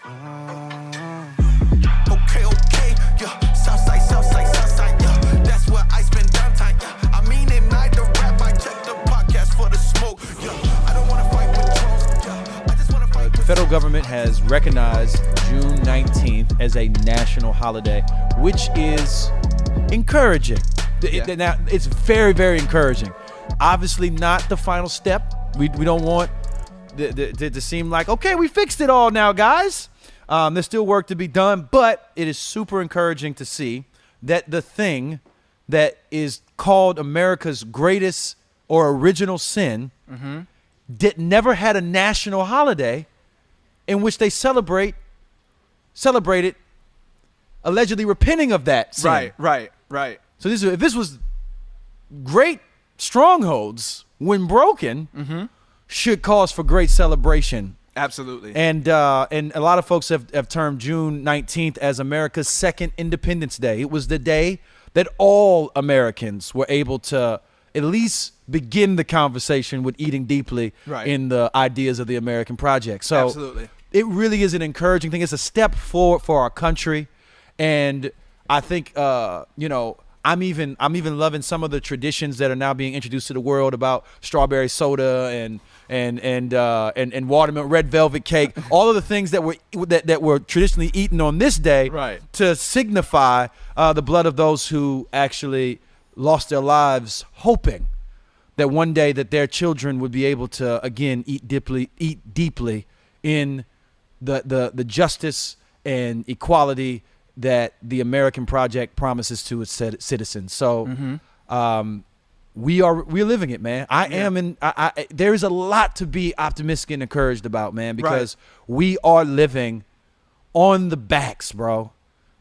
Okay, yeah. Southside, yeah. That's where I spend downtime, yeah. I mean it, night the rap, I check the podcast for the smoke, yeah. I don't wanna fight with trolls, yeah. I just wanna fight with... The federal government has recognized June 19th as a national holiday, which is encouraging. Yeah. Now, it's very, very encouraging. Obviously not the final step. We don't want to seem like, okay, we fixed it all now, guys. There's still work to be done, but it is super encouraging to see that the thing that is called America's greatest or original sin never had a national holiday in which they celebrated allegedly repenting of that sin. Right. So if this was great strongholds when broken, should cause for great celebration. Absolutely. And a lot of folks have termed June 19th as America's second Independence Day. It was the day that all Americans were able to at least begin the conversation with eating deeply in the ideas of the American project. So absolutely. It really is an encouraging thing. It's a step forward for our country. And I think, I'm even loving some of the traditions that are now being introduced to the world about strawberry soda and watermelon, red velvet cake, all of the things that were traditionally eaten on this day to signify the blood of those who actually lost their lives, hoping that one day that their children would be able to again eat deeply in the justice and equality that the American project promises to its citizens. So we're living it, man. There is a lot to be optimistic and encouraged about, man, because we are living on the backs, bro,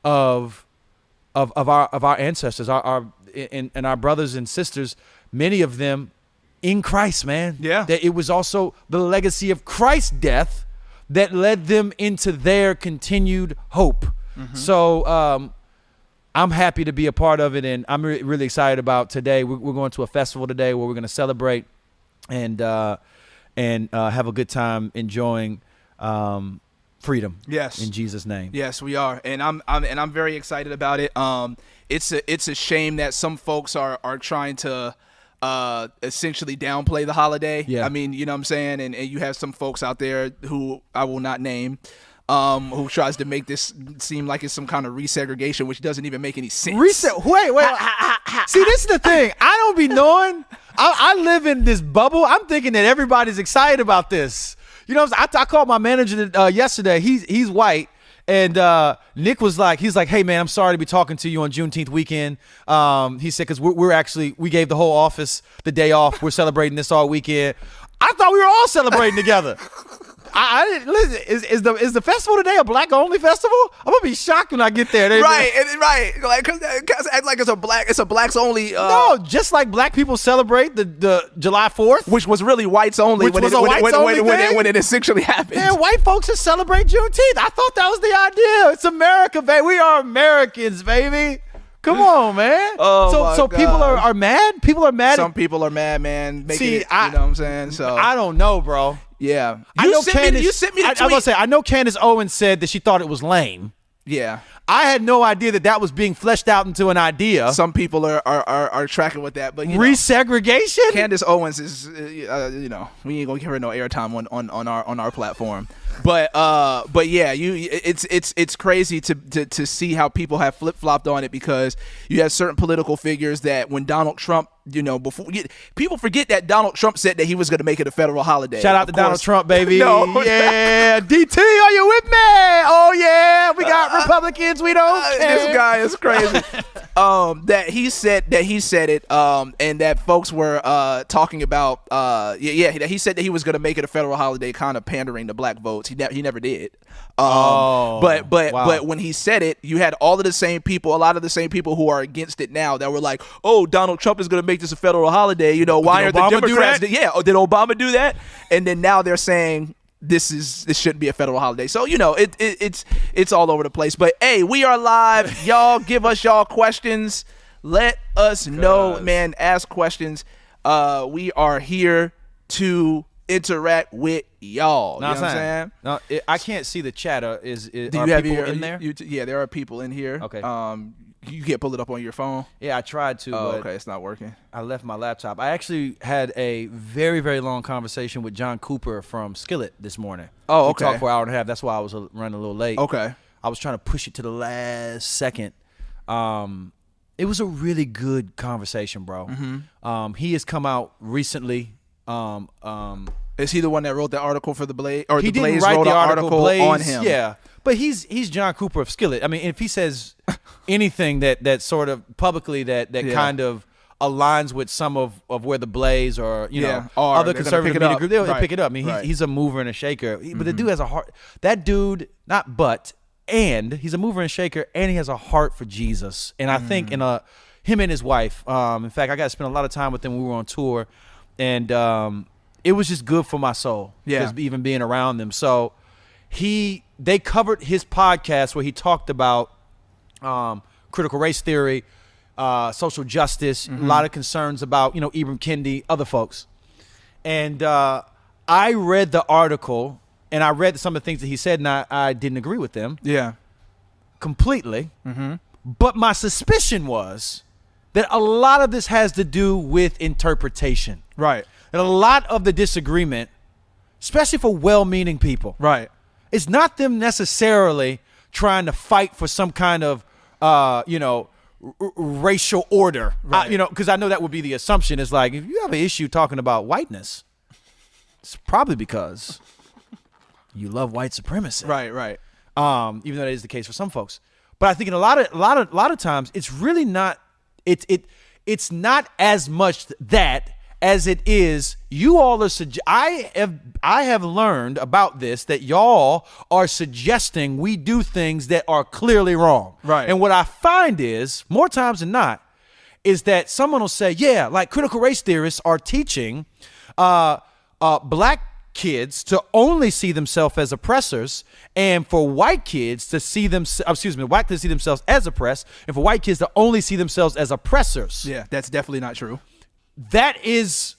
of our ancestors, and our brothers and sisters, many of them in Christ, man. Yeah. That it was also the legacy of Christ's death that led them into their continued hope. So I'm happy to be a part of it, and I'm really excited about today. We're going to a festival today where we're going to celebrate and have a good time enjoying freedom. Yes, in Jesus' name. Yes, we are, and I'm very excited about it. It's a shame that some folks are trying to essentially downplay the holiday. Yeah. I mean, you know what I'm saying, and you have some folks out there who I will not name. Who tries to make this seem like it's some kind of resegregation, which doesn't even make any sense. Wait. See, this is the thing. I don't be knowing. I live in this bubble. I'm thinking that everybody's excited about this. You know, I called my manager yesterday. He's white. And Nick was like, hey, man, I'm sorry to be talking to you on Juneteenth weekend. He said, because we gave the whole office the day off. We're celebrating this all weekend. I thought we were all celebrating together. I didn't listen. Is the festival today a black only festival? I'm gonna be shocked when I get there. Right, like cause act like it's a blacks only. No, just like black people celebrate the July 4th, which was really whites only. When it essentially happened. Yeah, white folks just celebrate Juneteenth. I thought that was the idea. It's America, baby. We are Americans, baby. Come on, man. So people are mad. People are mad. Some people are mad, man. You know what I'm saying? So I don't know, bro. Yeah, you sent me the tweet. I was gonna say, I know Candice Owens said that she thought it was lame. Yeah, I had no idea that was being fleshed out into an idea. Some people are tracking with that, but ReSegregation. Candice Owens is, we ain't gonna give her no airtime on our platform. But yeah, it's crazy to see how people have flip-flopped on it, because you have certain political figures that when Donald Trump, people forget that Donald Trump said that he was going to make it a federal holiday. Shout out to Donald Trump, baby. No, yeah, DT, are you with me? Oh yeah, we got Republicans. We don't care. This guy is crazy. That he said it, and that folks were talking about, that he said that he was going to make it a federal holiday, kind of pandering to black votes. He never did. But when he said it, you had a lot of the same people who are against it now that were like, oh, Donald Trump is going to make this a federal holiday. Why are the Democrats? Did Obama do that? And then now they're saying this shouldn't be a federal holiday. So it's all over the place. But hey, we are live. Y'all give us y'all questions. Let us know, man. Ask questions. We are here to interact with y'all. You know what I'm saying? No, I can't see the chat. Are people in there? Yeah, there are people in here. Okay. You can't pull it up on your phone? Yeah, I tried to. Oh, but okay. It's not working. I left my laptop. I actually had a very, very long conversation with John Cooper from Skillet this morning. Oh, okay. We talked for an hour and a half. That's why I was running a little late. Okay. I was trying to push it to the last second. It was a really good conversation, bro. Mm-hmm. He has come out recently. Is he the one that wrote the article for the Blaze? Or he the Blaze didn't write wrote the an article article Blaze, on him? Yeah, but he's John Cooper of Skillet. I mean, if he says anything that sort of publicly that kind of aligns with some of where the Blaze or other conservative media group, they'll pick it up. I mean, he's a mover and a shaker. But the dude has a heart. That dude, he's a mover and shaker, and he has a heart for Jesus. And I think him and his wife. In fact, I got to spend a lot of time with them when we were on tour, and it was just good for my soul. Just even being around them. So they covered his podcast where he talked about critical race theory, social justice, a lot of concerns about Ibram Kendi, other folks, and I read the article and I read some of the things that he said, and I didn't agree with them. Yeah, completely. But my suspicion was that a lot of this has to do with interpretation. Right. And a lot of the disagreement, especially for well-meaning people, it's not them necessarily trying to fight for some kind of, racial order. Because I know that would be the assumption. Is like, if you have an issue talking about whiteness, it's probably because you love white supremacy. Right. Even though that is the case for some folks. But I think in a lot of times, it's really not. It's not as much that as it is. You all are. I have learned about this that y'all are suggesting we do things that are clearly wrong. Right. And what I find is more times than not is that someone will say, yeah, like critical race theorists are teaching black kids to only see themselves as oppressors, and for white kids to see white kids to see themselves as oppressed, and for white kids to only see themselves as oppressors. Yeah, that's definitely not true. That is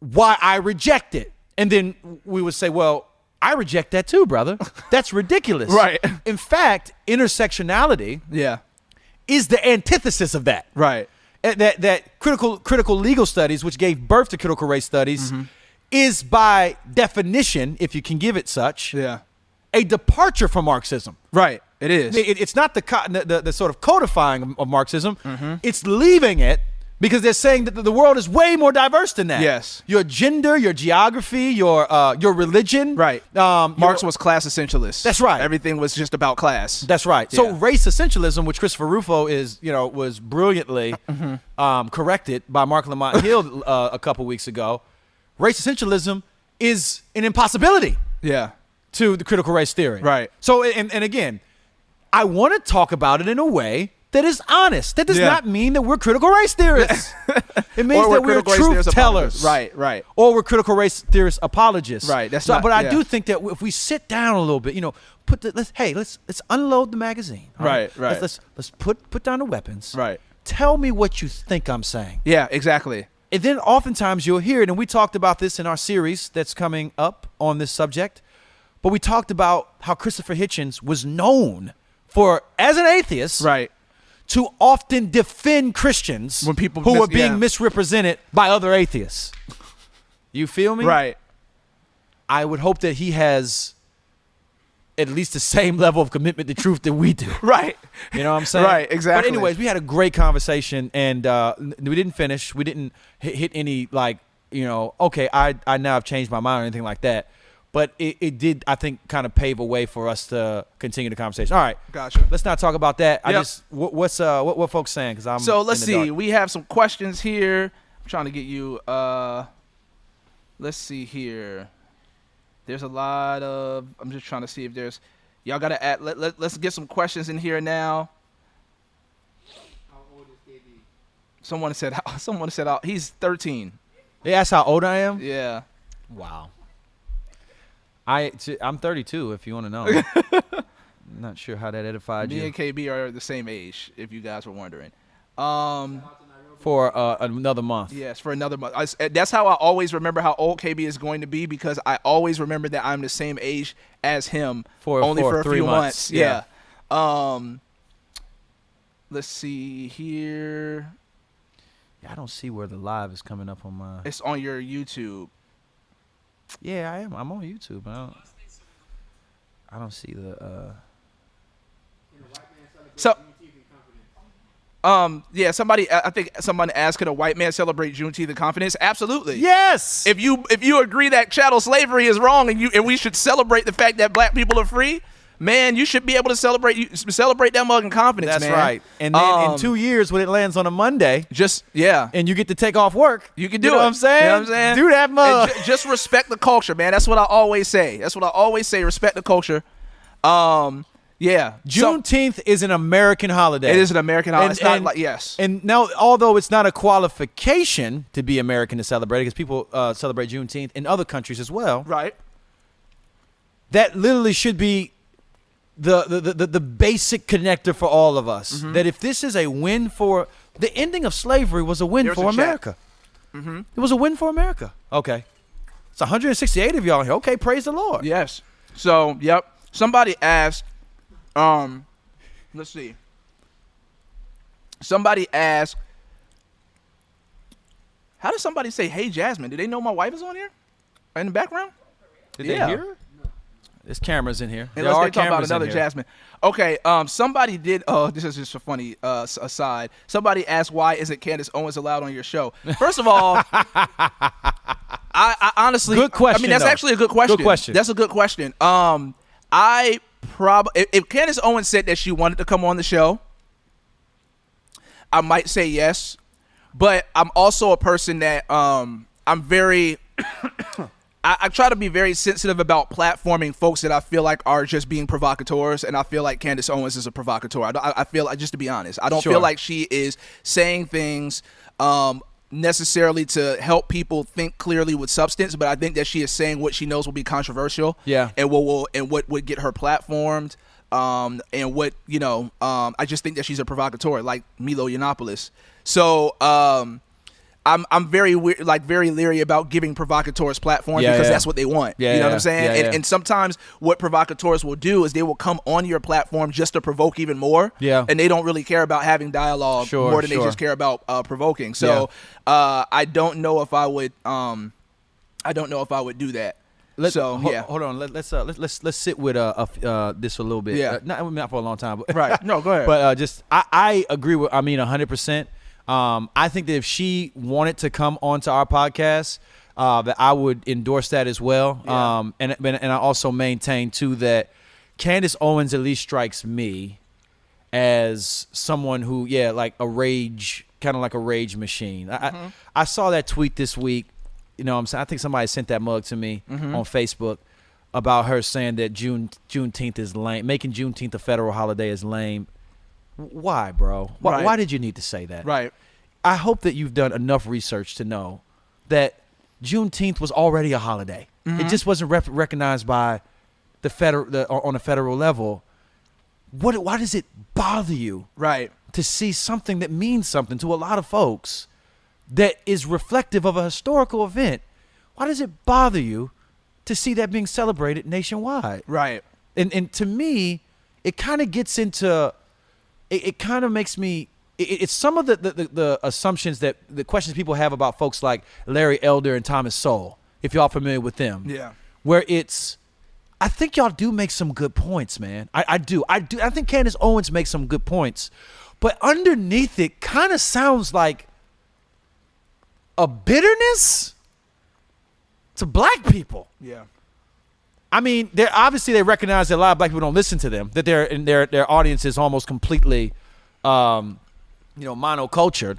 why I reject it. And then we would say, well, I reject that too, brother. That's ridiculous. Right. In fact, intersectionality is the antithesis of that. Right. That critical legal studies, which gave birth to critical race studies, is by definition, if you can give it such, a departure from Marxism. Right. It is. It's not the sort of codifying of Marxism. It's leaving it because they're saying that the world is way more diverse than that. Yes. Your gender, your geography, your religion. Right. Marx was class essentialist. That's right. Everything was just about class. That's right. Yeah. So race essentialism, which Christopher Rufo was brilliantly corrected by Mark Lamont Hill a couple weeks ago. Race essentialism is an impossibility. Yeah. To the critical race theory. Right. So and again, I want to talk about it in a way that is honest. That does not mean that we're critical race theorists. It means that we're truth tellers. Right. Or we're critical race theorist apologists. Right. But I do think that if we sit down a little bit, let's unload the magazine. Right. Let's put down the weapons. Right. Tell me what you think I'm saying. Yeah, exactly. And then oftentimes you'll hear it, and we talked about this in our series that's coming up on this subject, but we talked about how Christopher Hitchens was known for, as an atheist, to often defend Christians when people who are being misrepresented by other atheists. You feel me? Right. I would hope that he has at least the same level of commitment to truth that we do. Right. You know what I'm saying? Right, exactly. But anyways, we had a great conversation, and we didn't finish. We didn't hit any, I now have changed my mind or anything like that. But it did, I think, kind of pave a way for us to continue the conversation. All right. Gotcha. Let's not talk about that. Yep. What folks saying? Because let's see. Dark. We have some questions here. I'm trying to get you, let's see here. There's a lot of, I'm just trying to see if there's, y'all got to add, let's get some questions in here now. How old is KB? Someone said, he's 13. They asked how old I am? Yeah. Wow. I'm 32, if you want to know. I'm not sure how that edified you. Me and KB are the same age, if you guys were wondering. For another month. Yes, for another month. That's how I always remember how old KB is going to be, because I always remember that I'm the same age as him, only for a 3 few months. Yeah. Let's see here. Yeah, I don't see where the live is coming up on my. It's on your YouTube. Yeah, I am. I'm on YouTube. I don't see the. So. Yeah, I think somebody asked, could a white man celebrate Juneteenth in confidence? Absolutely. Yes. If you agree that chattel slavery is wrong and we should celebrate the fact that black people are free, man, you should be able to celebrate that mug in confidence. That's man. right. And then in 2 years, when it lands on a Monday, and you get to take off work, you can do it. You know what I'm saying? You know what I'm saying? Do that mug. Just respect the culture, man. That's what I always say. Respect the culture. Yeah, Juneteenth is an American holiday. It is an American holiday. Yes. And now, although it's not a qualification to be American to celebrate it, because people celebrate Juneteenth in other countries as well. Right. That literally should be the basic connector for all of us. Mm-hmm. That if this is a win for the ending of slavery was a win for America. Mm-hmm. It was a win for America. Okay. It's 168 of y'all here. Okay, praise the Lord. Yes. So, yep. Somebody asked. Let's see. Somebody asked, how does somebody say, hey, Jasmine? Do they know my wife is on here? In the background? Did they hear her? There's cameras in here. Unless they talk about another Jasmine. Okay, somebody did, this is just a funny aside. Somebody asked, why isn't Candice Owens allowed on your show? First of all, I honestly. Good question. I mean, that's actually a good question. Good question. That's a good question. If Candice Owens said that she wanted to come on the show, I might say yes, but I'm also a person that I'm very I try to be very sensitive about platforming folks that I feel like are just being provocateurs, and I feel like Candice Owens is a provocateur. I feel like, just to be honest, I don't feel like she is saying things necessarily to help people think clearly with substance, but I think that she is saying what she knows will be controversial, and what would get her platformed, and what I just think that she's a provocateur, like Milo Yiannopoulos. So I'm very very leery about giving provocateurs platforms, because that's what they want. You know what I'm saying? And sometimes what provocateurs will do is they will come on your platform just to provoke even more. And they don't really care about having dialogue more than they just care about provoking. So I don't know if I would do that. Hold on. Let's sit with this for a little bit. Not for a long time, but right. No, go ahead. But I agree with 100%. I think that if she wanted to come onto our podcast, that I would endorse that as well. And I also maintain too that Candice Owens at least strikes me as someone who, like a rage, kind of like a rage machine. I saw that tweet this week. You know what I'm saying? I think somebody sent that mug to me on Facebook about her saying that Juneteenth is lame, making Juneteenth a federal holiday is lame. Why, bro? Why did you need to say that? Right. I hope that you've done enough research to know that Juneteenth was already a holiday. It just wasn't recognized by on a federal level. Why does it bother you? Right. To see something that means something to a lot of folks that is reflective of a historical event? Why does it bother you to see that being celebrated nationwide? Right. And to me, it kind of gets into. It kind of makes me. It's some of the assumptions that the questions people have about folks like Larry Elder and Thomas Sowell, if y'all familiar with them. Yeah. Where I think y'all do make some good points, man. I do. I think Candice Owens makes some good points, but underneath it kind of sounds like a bitterness to black people. Yeah. I mean, they recognize that a lot of black people don't listen to them, that their audience is almost completely, monocultured.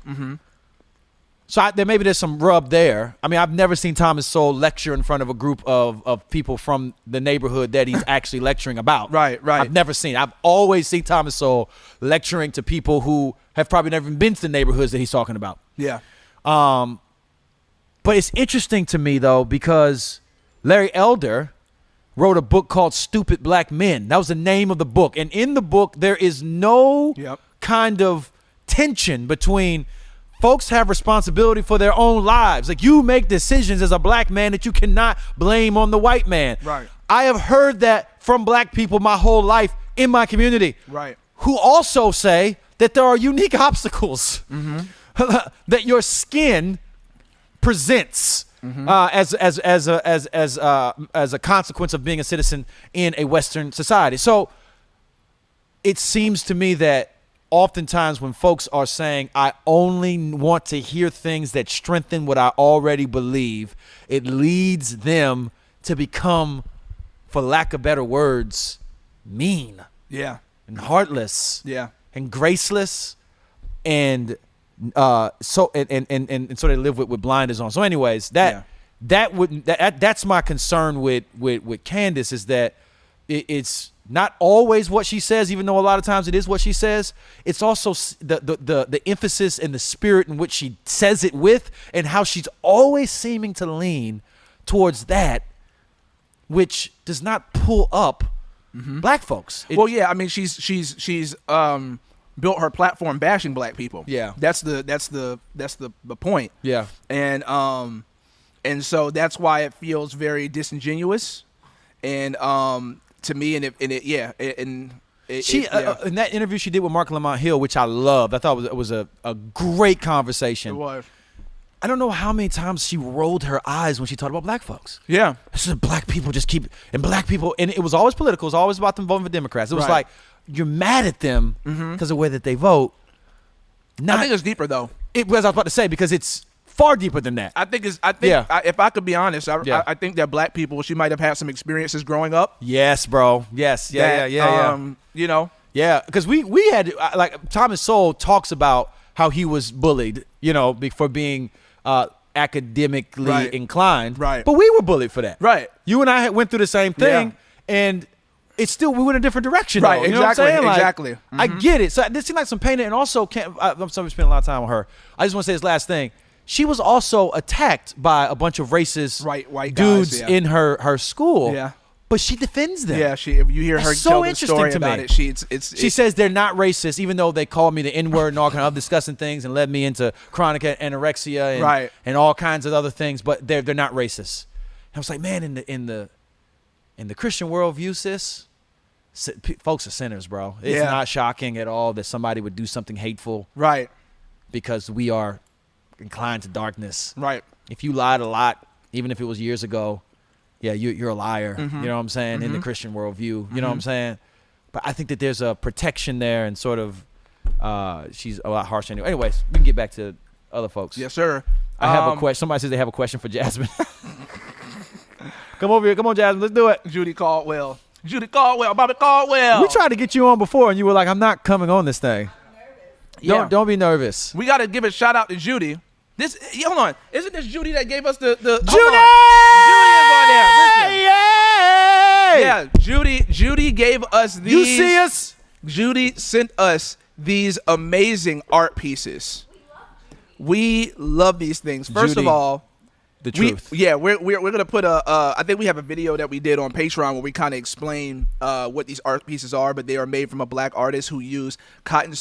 Mm-hmm. So there's some rub there. I mean, I've never seen Thomas Sowell lecture in front of a group of people from the neighborhood that he's actually lecturing about. Right. I've never seen. I've always seen Thomas Sowell lecturing to people who have probably never even been to the neighborhoods that he's talking about. Yeah. But it's interesting to me, though, because Larry Elder wrote a book called Stupid Black Men. That was the name of the book. And in the book, there is no kind of tension between folks have responsibility for their own lives. Like, you make decisions as a black man that you cannot blame on the white man. Right. I have heard that from black people my whole life in my community. Right. Who also say that there are unique obstacles that your skin presents as a consequence of being a citizen in a Western society. So it seems to me that oftentimes when folks are saying, I only want to hear things that strengthen what I already believe, it leads them to become, for lack of better words, mean. Yeah. And heartless. Yeah. And graceless. And so they live with blinders on. So anyways, that's my concern with Candice, is that it's not always what she says, even though a lot of times it is what she says. It's also the emphasis and the spirit in which she says it with, and how she's always seeming to lean towards that, which does not pull up black folks. Well, yeah, I mean, she's built her platform bashing black people. Yeah, that's the point. Yeah, and so that's why it feels very disingenuous, and to me, in that interview she did with Mark Lamont Hill, which I loved. I thought it was a great conversation. It was. I don't know how many times she rolled her eyes when she talked about black folks. Yeah. This is black people just keep, and black people, and it was always political. It was always about them voting for Democrats. It was like, you're mad at them because of the way that they vote. I think it's deeper, though. It was, I was about to say, because it's far deeper than that. If I could be honest, I think that black people, she might have had some experiences growing up. Yes, bro. Yes. Yeah. You know? Yeah, because we had, like, Thomas Sowell talks about how he was bullied, you know, for being academically inclined. Right. But we were bullied for that. Right. You and I went through the same thing, and it's still, we went a different direction. Right. Though, you exactly. Know what I'm saying? Like, exactly. I get it. So this seemed like some pain, and also, I'm sorry, we spent a lot of time on her. I just want to say this last thing. She was also attacked by a bunch of racist white dudes guys, in her school. Yeah. But she defends them. Yeah, if you hear her tell the story about it, she says they're not racist, even though they called me the N-word and all kind of disgusting things and led me into chronic anorexia and all kinds of other things. But they're not racist. And I was like, man, in the Christian worldview, sis, folks are sinners, bro. It's not shocking at all that somebody would do something hateful, right? Because we are inclined to darkness, right? If you lied a lot, even if it was years ago. Yeah, you're a liar, you know what I'm saying, in the Christian worldview, you know what I'm saying? But I think that there's a protection there, and sort of, she's a lot harsher anyway. Anyways, we can get back to other folks. Yes, sir. I have a question. Somebody says they have a question for Jasmine. Come over here. Come on, Jasmine. Let's do it. Judy Caldwell. Bobby Caldwell. We tried to get you on before, and you were like, I'm not coming on this thing. Don't be nervous. We got to give a shout out to Judy. Hold on. Isn't this Judy that gave us the Judy? Judy is on there. Listen. Yeah, Judy gave us these. You see us? Judy sent us these amazing art pieces. We love these things. First Judy, of all, the truth. We're gonna put I think we have a video that we did on Patreon where we kind of explain what these art pieces are, but they are made from a black artist who used cotton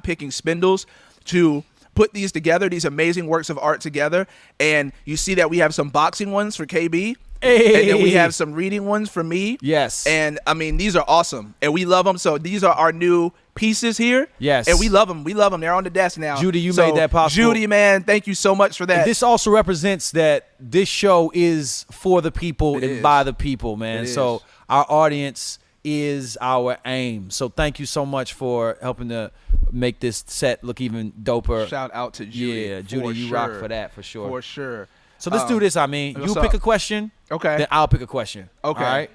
picking spindles to put these together, these amazing works of art together. And you see that we have some boxing ones for KB. Hey. And then we have some reading ones for me. Yes. And I mean, these are awesome and we love them. So these are our new pieces here. Yes. And we love them. They're on the desk now. Judy, you made that possible. Judy, man, thank you so much for that. And this also represents that this show is for the people by the people, man. So our audience is our aim. So thank you so much for helping to make this set look even doper. Shout out to Judy. Yeah, Judy, you rock for that for sure. For sure. So let's do this. I mean, you pick a question. Okay. Then I'll pick a question. Okay. All right.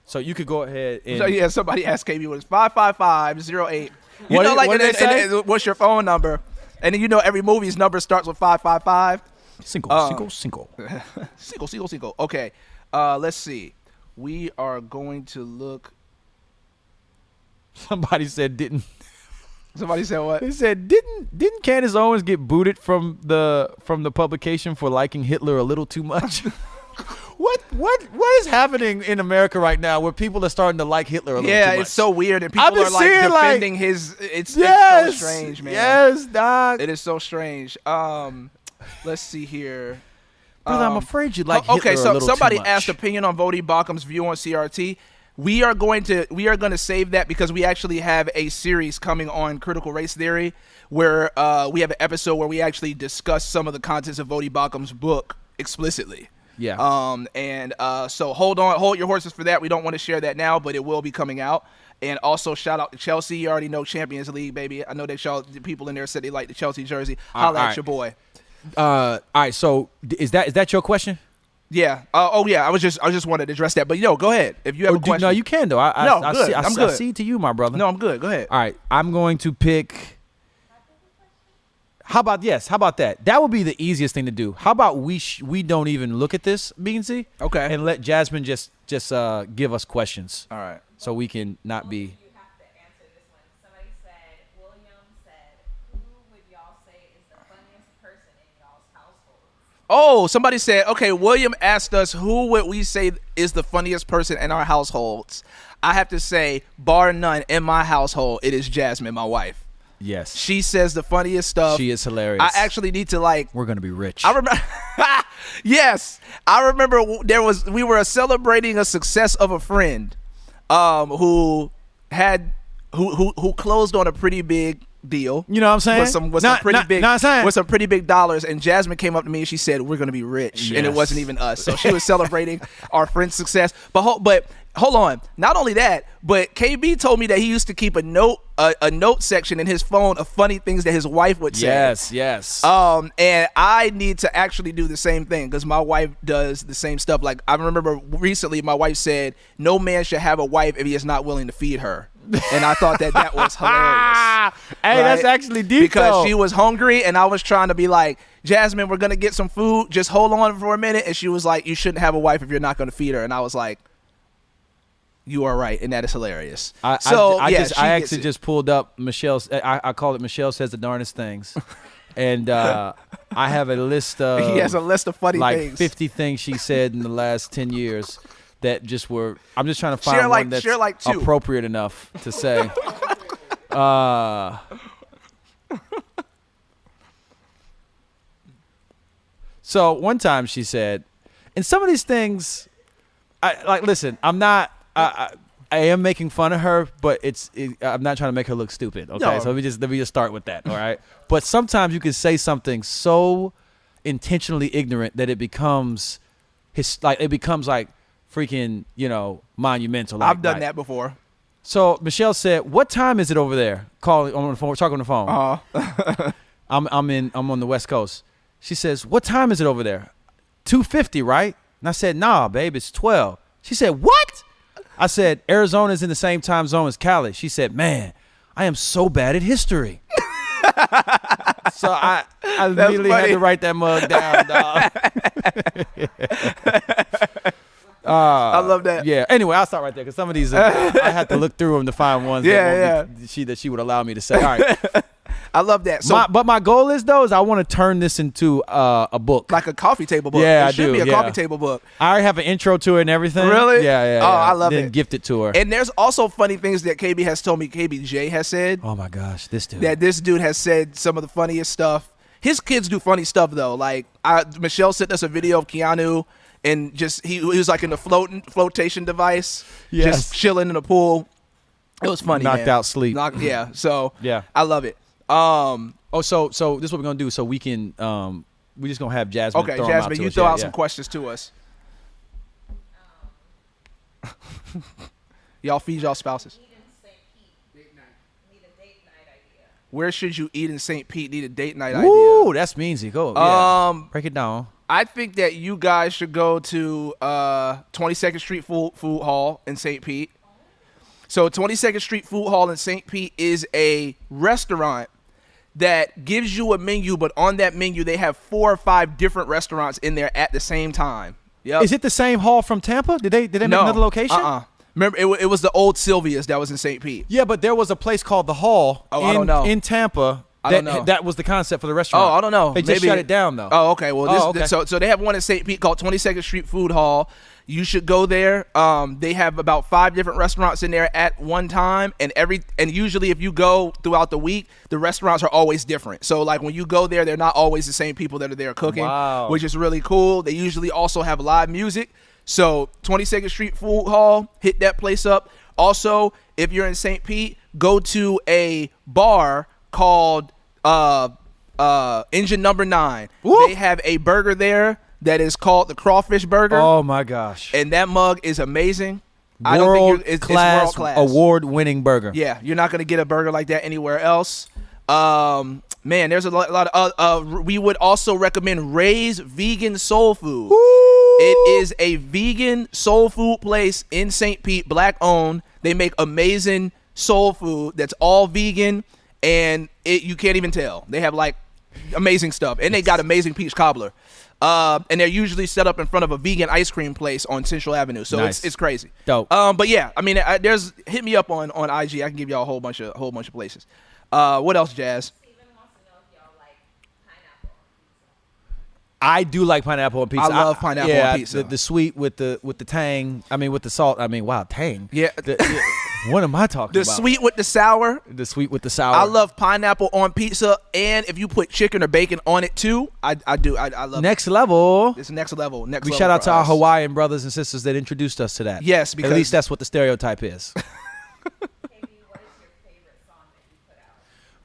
So you could go ahead and. So yeah, somebody asked KB what is 55508. What say? What's your phone number? And then every movie's number starts with 555. Single. Single. Okay. Let's see. We are going to look. Somebody said didn't. Somebody said what? They said didn't Candice Owens get booted from the publication for liking Hitler a little too much? What What is happening in America right now where people are starting to like Hitler a little too much? It's so weird, and people are like defending his. It's so strange, man. Yes, dog. It is so strange. Let's see here. Brother, I'm afraid you like Hitler okay, a so little somebody too much. asked opinion on Vody Bachum's view on CRT. We are going to save that because we actually have a series coming on critical race theory where we have an episode where we actually discuss some of the contents of Vody Bachum's book explicitly. Yeah. So hold your horses for that. We don't want to share that now, but it will be coming out. And also shout out to Chelsea. You already know Champions League, baby. I know that the people in there said they like the Chelsea jersey. Holla at your boy. All right. So is that your question? Yeah. Yeah. I just wanted to address that, but go ahead if you have a question. No, you can though. I'm good. I see to you, my brother. No, I'm good. Go ahead. All right. I'm going to pick. How about that? That would be the easiest thing to do. How about we don't even look at this, Beansy? Okay. And let Jasmine just give us questions. All right. So we can not be. You have to answer this one. Somebody said, William said, who would y'all say is the funniest person in y'all's household? Oh, somebody said, okay, William asked us who would we say is the funniest person in our households. I have to say, bar none, in my household, it is Jasmine, my wife. Yes. She says the funniest stuff. She is hilarious. I actually need to We're gonna be rich. I remember. Yes, I remember we were celebrating a success of a friend, who closed on a pretty big deal. You know what I'm saying? With some pretty big dollars. And Jasmine came up to me and she said, "We're gonna be rich," and it wasn't even us. So she was celebrating our friend's success. But hold on. Not only that, but KB told me that he used to keep a note section in his phone of funny things that his wife would say. Yes. And I need to actually do the same thing because my wife does the same stuff. Like I remember recently, my wife said, "No man should have a wife if he is not willing to feed her." And I thought that was hilarious. Hey, that's actually deep because she was hungry, and I was trying to be like, "Jasmine, we're gonna get some food. Just hold on for a minute." And she was like, "You shouldn't have a wife if you're not gonna feed her." And I was like, "You are right," and that is hilarious. I actually just pulled up Michelle's. I call it Michelle Says the Darnest Things, and I have a list of. He has a list of funny things. Like 50 things she said in the last 10 years that just were. I'm just trying to find one that's appropriate enough to say. So one time she said, and some of these things, listen, I'm not. I am making fun of her, but I'm not trying to make her look stupid. Okay, No. so let me just start with that. All right, but sometimes you can say something so intentionally ignorant that it becomes like freaking monumental. I've done that before. So Michelle said, "What time is it over there?" Calling on the phone. We're talking on the phone. Uh-huh. I'm on the West Coast. She says, "What time is it over there?" 2:50, right? And I said, "Nah, babe, it's 12." She said, "What?" I said, "Arizona's in the same time zone as Cali." She said, "Man, I am so bad at history." So I immediately had to write that mug down, dog. I love that. Yeah. Anyway, I'll start right there because some of these I had to look through them to find ones that she would allow me to say. All right. I love that. So, but my goal is I want to turn this into a book, like a coffee table book. Yeah, it should be a coffee table book. I already have an intro to it and everything. Really? Yeah. Oh, I love then it. Gift it to her. And there's also funny things that KB has told me. KBJ has said. Oh my gosh, this dude. That this dude has said some of the funniest stuff. His kids do funny stuff though. Like Michelle sent us a video of Keanu. And just he was like in the flotation device, just chilling in the pool. It was funny. Knocked out sleep. So yeah, I love it. So this is what we're gonna do. So we can we just gonna have Jasmine. Okay, throw Jasmine, you us. throw out some questions to us. Y'all feed y'all spouses. Eat in St. Pete. Date night. Need a date night idea. Where should you eat in St. Pete? Need a date night Ooh, idea. that's meansy. Go. Yeah. Break it down. I think that you guys should go to 22nd Street Food Hall in St. Pete. So 22nd Street Food Hall in St. Pete is a restaurant that gives you a menu, but on that menu they have 4 or 5 different restaurants in there at the same time. Yep. Is it the same hall from Tampa? Did they make another location? Remember, it was the old Sylvia's that was in St. Pete. Yeah, but there was a place called the Hall I don't know. in Tampa. I don't know. That was the concept for the restaurant. Oh, I don't know. They just shut it down, though. Oh, okay. Well, okay. So they have one in St. Pete called 22nd Street Food Hall. You should go there. They have about 5 different restaurants in there at one time, and usually if you go throughout the week, the restaurants are always different. So like when you go there, they're not always the same people that are there cooking, which is really cool. They usually also have live music. So 22nd Street Food Hall, hit that place up. Also, if you're in St. Pete, go to a bar called Engine Number 9. Whoop. They have a burger there that is called the Crawfish Burger. Oh my gosh! And that mug is amazing. It's world class, award-winning burger. Yeah, you're not gonna get a burger like that anywhere else. Man, there's a lot of. We would also recommend Ray's Vegan Soul Food. Woo! It is a vegan soul food place in St. Pete, Black owned. They make amazing soul food that's all vegan, and you can't even tell. They have like amazing stuff, and they got amazing peach cobbler. And they're usually set up in front of a vegan ice cream place on Central Avenue, so nice. it's crazy. Dope. But yeah, I mean, hit me up on IG. I can give y'all a whole bunch of places. What else, Jazz? Steven wants to know if y'all like pineapple on pizza. I do like pineapple on pizza. I love pineapple on pizza. The sweet with the tang. I mean, with the salt. I mean, wow, tang. Yeah. What am I talking about? The sweet with the sour. The sweet with the sour. I love pineapple on pizza, and if you put chicken or bacon on it too, I do. I love next level. It's next level. We shout out to our Hawaiian brothers and sisters that introduced us to that. Yes, because at least that's what the stereotype is. KB, what is your favorite song that you put out?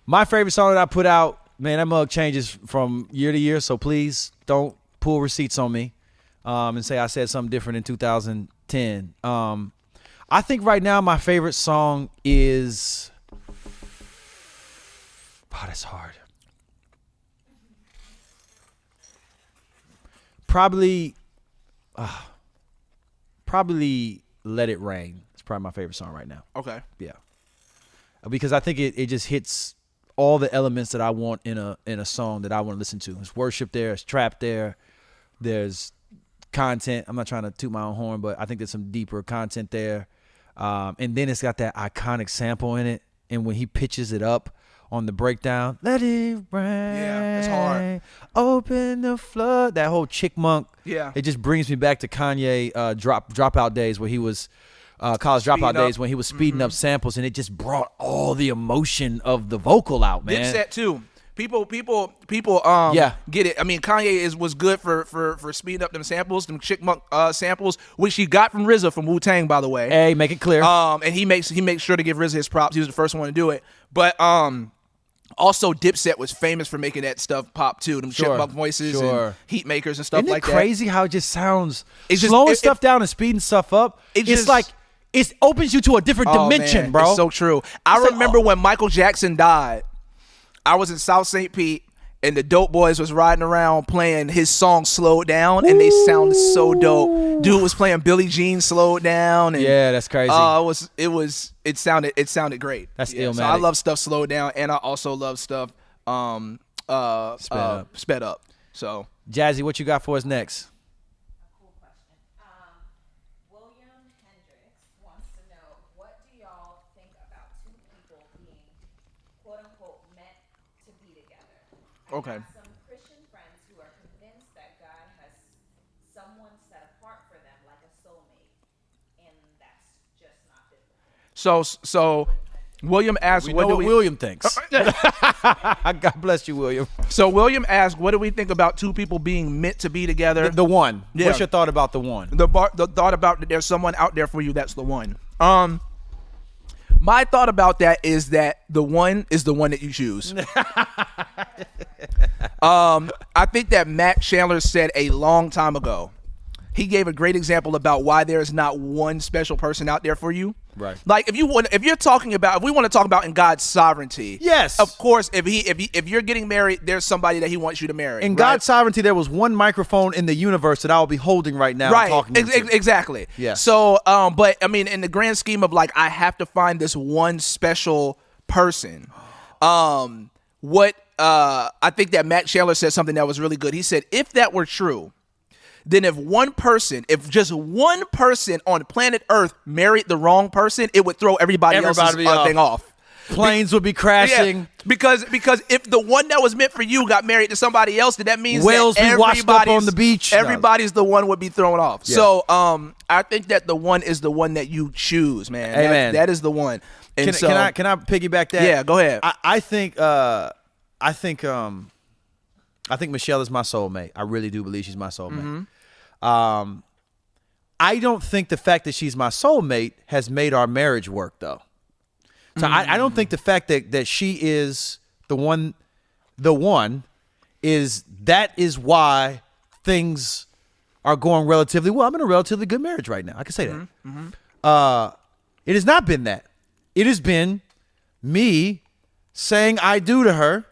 My favorite song that I put out, man, that mug changes from year to year, so please don't pull receipts on me and say I said something different in 2010. I think right now my favorite song is, wow, that's hard. Probably Let It Rain. It's probably my favorite song right now. Okay. Yeah. Because I think it just hits all the elements that I want in a song that I want to listen to. There's worship there, there's trap there, there's content. I'm not trying to toot my own horn, but I think there's some deeper content there. And then it's got that iconic sample in it. And when he pitches it up on the breakdown, let it rain. Yeah, it's hard. Open the flood. That whole Chickmunk. Yeah. It just brings me back to Kanye dropout days where he was college dropout days when he was speeding up samples, and it just brought all the emotion of the vocal out, man. Dipset too. People get it. I mean, Kanye was good for speeding up them samples, them Chickmunk samples, which he got from RZA from Wu-Tang, by the way. Hey, make it clear. And he makes sure to give RZA his props. He was the first one to do it. But also Dipset was famous for making that stuff pop too. Them Chickmunk voices and heat makers and stuff like that. Isn't it crazy how it just sounds slowing stuff down and speeding stuff up? It's like it opens you to a different dimension, man, bro. It's so true. I remember when Michael Jackson died. I was in South St. Pete, and the Dope Boys was riding around playing his song "Slowed Down," and they sounded so dope. Dude was playing Billie Jean "Slowed Down," and yeah, that's crazy. It sounded great. That's illmatic. So I love stuff slowed down, and I also love stuff sped up. So Jazzy, what you got for us next? Okay. Some Christian friends who are convinced that God has someone set apart for them, like a soulmate, and that's just not biblical. So William asked, what William thinks. God bless you, William. So William asked, what do we think about two people being meant to be together? The one. Yeah. What's your thought about the one? The thought about that there's someone out there for you. That's the one. My thought about that is that the one is the one that you choose. I think that Matt Chandler said a long time ago, he gave a great example about why there is not one special person out there for you. Right. Like if we want to talk about in God's sovereignty. Yes. Of course, if you're getting married, there's somebody that he wants you to marry. In God's sovereignty, there was one microphone in the universe that I will be holding right now. Right. Talking into. Exactly. Yeah. So, but I mean, in the grand scheme of like, I have to find this one special person. I think that Matt Chandler said something that was really good. He said, if that were true, then if just one person on planet Earth married the wrong person, it would throw everybody else's thing off. Planes would be crashing. Yeah, because if the one that was meant for you got married to somebody else, then that means whales that be washed up on the beach. Everybody's the one would be thrown off. Yeah. So I think that the one is the one that you choose, man. Amen. That is the one. And can I piggyback that? Yeah, go ahead. I think Michelle is my soulmate. I really do believe she's my soulmate. Mm-hmm. I don't think the fact that she's my soulmate has made our marriage work, though. So I don't think the fact that she is the one is why things are going relatively well. I'm in a relatively good marriage right now. I can say that. Mm-hmm. It has not been that. It has been me saying I do to her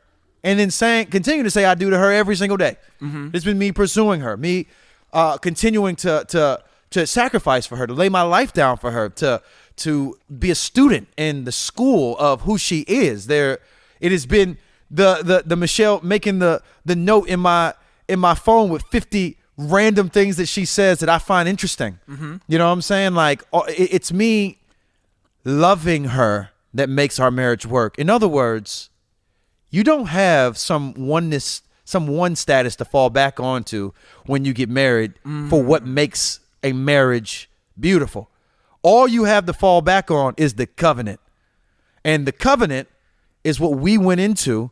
and then continue to say I do to her every single day. Mm-hmm. It's been me pursuing her, me continuing to sacrifice for her, to lay my life down for her, to be a student in the school of who she is. It has been the Michelle making the note in my phone with 50 random things that she says that I find interesting. Mm-hmm. You know what I'm saying? Like, it's me loving her that makes our marriage work. In other words, you don't have some one status to fall back onto when you get married for what makes a marriage beautiful. All you have to fall back on is the covenant. And the covenant is what we went into,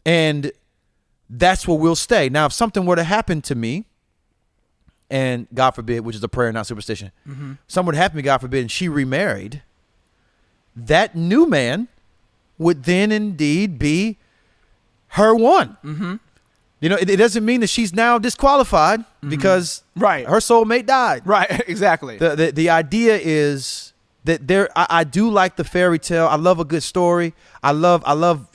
and that's where we'll stay. Now, if something were to happen to me, and God forbid, which is a prayer, not superstition, something would happen to me, God forbid, and she remarried, that new man would then indeed be her one. Mm-hmm. You know, it doesn't mean that she's now disqualified because her soulmate died. Right, exactly. The idea is that I do like the fairy tale. I love a good story. I love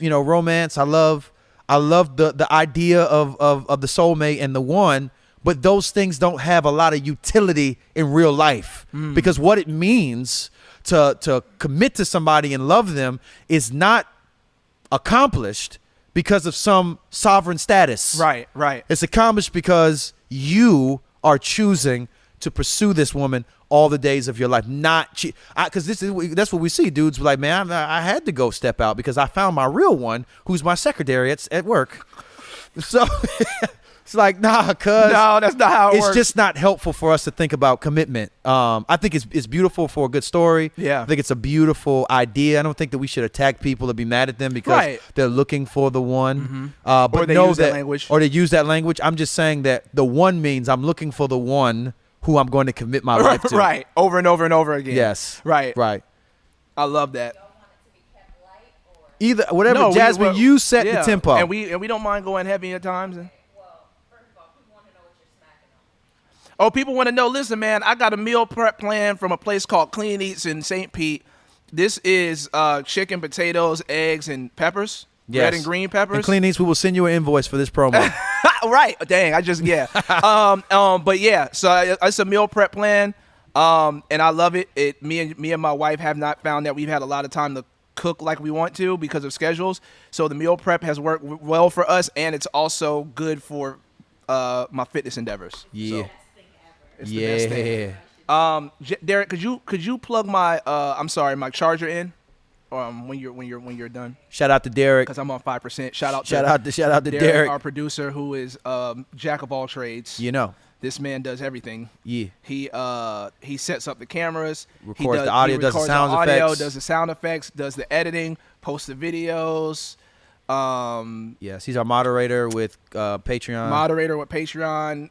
romance. I love the idea of the soulmate and the one, but those things don't have a lot of utility in real life because what it means to commit to somebody and love them is not accomplished because of some sovereign status. Right. It's accomplished because you are choosing to pursue this woman all the days of your life, because that's what we see. Dudes like, man, I had to go step out because I found my real one, who's my secretary at work. So it's like, nah, cuz. No, that's not how it works. It's just not helpful for us to think about commitment. I think it's beautiful for a good story. Yeah. I think it's a beautiful idea. I don't think that we should attack people or be mad at them because they're looking for the one. But or they use that language. Or they use that language. I'm just saying that the one means I'm looking for the one who I'm going to commit my life to. Right. Over and over and over again. Yes. Right. I love that. Either whatever, no, Jasmine, you set the tempo, and we don't mind going heavy at times. Well, first of all, people want to know what you're smacking on. Oh, people want to know. Listen, man, I got a meal prep plan from a place called Clean Eats in St. Pete. This is chicken, potatoes, eggs, and peppers. Yes. Red and green peppers. And Clean Eats, we will send you an invoice for this promo. Right. Dang. But yeah. So it's a meal prep plan, and I love it. Me and my wife have not found that we've had a lot of time to cook like we want to because of schedules. So the meal prep has worked well for us, and it's also good for my fitness endeavors. Yeah. So it's the best thing. Derek, could you plug my my charger in? When you're done. Shout out to Derek because I'm on 5%. Shout out to Derek, our producer, who is jack of all trades. You know, this man does everything. Yeah. He sets up the cameras, records the audio, does the sound effects, does the sound effects, does the editing, posts the videos. Yes, he's our moderator with Patreon.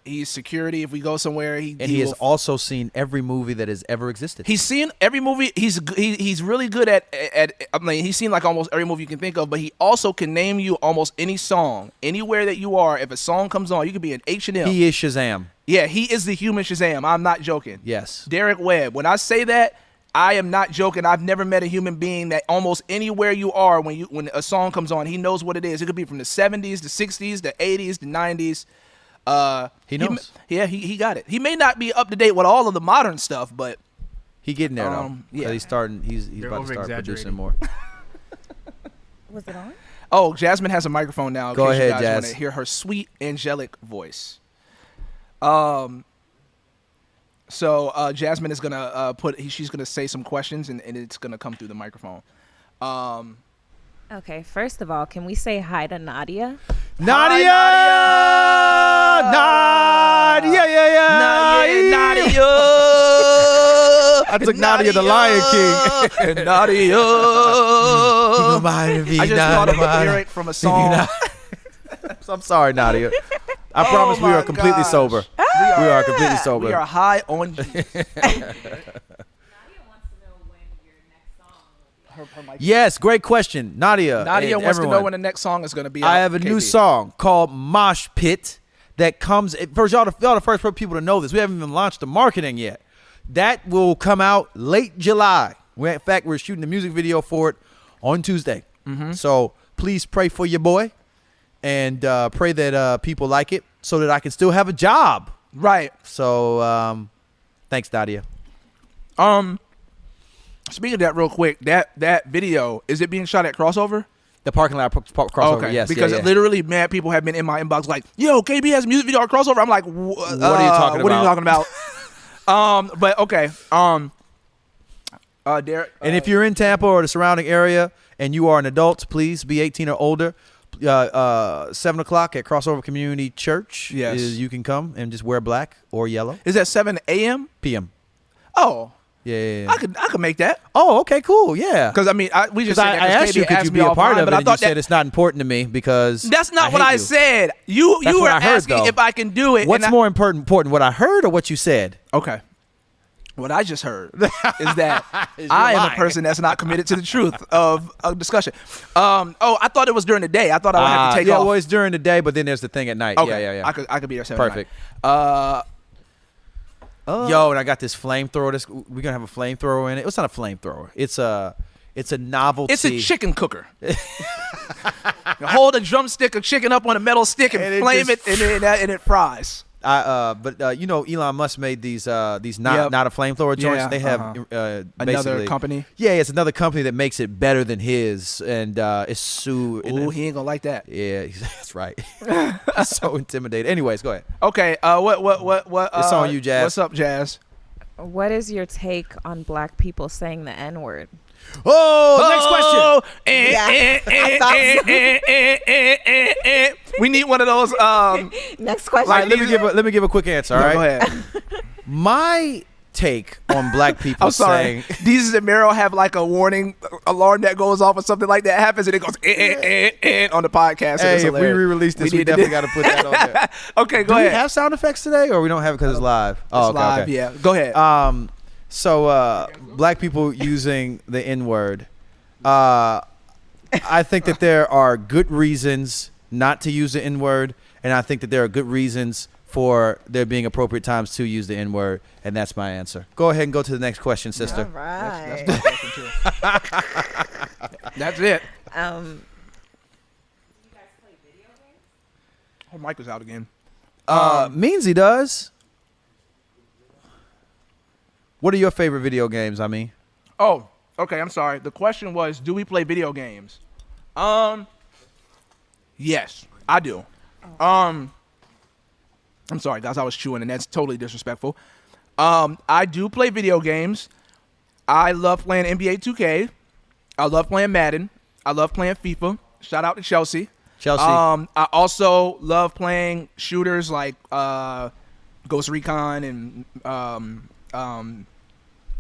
He's security if we go somewhere. He has also seen every movie that has ever existed. He's seen every movie. He's really good at. I mean, he's seen like almost every movie you can think of. But he also can name you almost any song anywhere that you are. If a song comes on, you could be in H&M. He is Shazam. Yeah, he is the human Shazam. I'm not joking. Yes, Derek Webb. When I say that, I am not joking. I've never met a human being that almost anywhere you are when a song comes on, he knows what it is. It could be from the 70s, the 60s, the 80s, the 90s. He knows. He got it. He may not be up to date with all of the modern stuff, but he getting there though. Yeah, he's starting. He's about to start producing more. Was it on? Oh, Jasmine has a microphone now. Go ahead, you guys Jazz. Want to hear her sweet angelic voice. So Jasmine is gonna she's gonna say some questions and it's gonna come through the microphone. Okay, first of all, can we say hi to Nadia? Nadia! Nadia! I took Nadia the Lion King. Nadia! I just thought of a lyric from a song. I'm sorry, Nadia. I promise we are completely sober. We are completely sober. We are high on. Nadia wants to know when your next song will be. Yes, great question, Nadia. Nadia and wants to everyone. know when the next song is going to be out. I have a new song called Mosh Pit that comes. First, y'all the first people to know this. We haven't even launched the marketing yet. That will come out late July. In fact, we're shooting the music video for it on Tuesday. So please pray for your boy and pray that people like it so that I can still have a job. Right. So thanks, Nadia. Speaking of that real quick, that video, is it being shot at Crossover? The parking lot crossover, Okay. yes. Because literally, mad people have been in my inbox like, yo, KB has a music video at Crossover. I'm like, what are you talking about? What are you talking about? But okay. Derek. And if you're in Tampa or the surrounding area and you are an adult, please be 18 or older. 7 o'clock at Crossover Community Church. Yes. You can come and just wear black or yellow. Is that 7 a.m.? PM. Oh. Yeah. I could make that. Oh, okay, cool. Yeah. Because I mean, we just said that I asked KB you, could you be a part of it? but I And you thought said it's not important to me because that's not what hate I you. said. You That's were what I heard, asking though. if I can do it. What's more important, what I heard or what you said? Okay. What I just heard is that I am a person that's not committed to the truth of a discussion. I thought it was during the day. I thought I would have to take off. Well, it's during the day, but then there's the thing at night. Okay. Yeah. I could be there 7 Perfect. Yo, and I got this flamethrower. We're gonna have a flamethrower in it. It's not a flamethrower. It's a novelty. It's a chicken cooker. You hold a drumstick of chicken up on a metal stick and flame it, and it fries. But you know, Elon Musk made these not a flamethrower joints. Yeah, they have another basically company. Yeah, it's another company that makes it better than his, and it's Ooh, he ain't gonna like that. Yeah, that's right. He's so intimidated. Anyways, go ahead. Okay, what? It's on you, Jazz. What's up, Jazz? What is your take on black people saying the N-word? Oh, next question. We need one of those. Next question. All right, let me give a quick answer. All right, Go ahead. My take on black people I'm sorry. saying Jesus and Meryl have like a warning alarm that goes off or something like that happens, and it goes on the podcast. Hey, if we re-release this, we definitely got to put that on there. Okay, go Do ahead. we have sound effects today, or we don't have it because it's live? It's live. Okay. Yeah, go ahead. So black people using the N-word. I think that there are good reasons not to use the N-word, and I think that there are good reasons for there being appropriate times to use the N-word, and that's my answer. Go ahead and go to the next question, sister. All right. That's my question too. That's it. You guys play video games? Oh, Mike was out again. Meansy does. What are your favorite video games, I mean? Oh, okay. I'm sorry. The question was, do we play video games? Yes, I do. I'm sorry, guys. I was chewing, and that's totally disrespectful. I do play video games. I love playing NBA 2K. I love playing Madden. I love playing FIFA. Shout out to Chelsea. I also love playing shooters like Ghost Recon and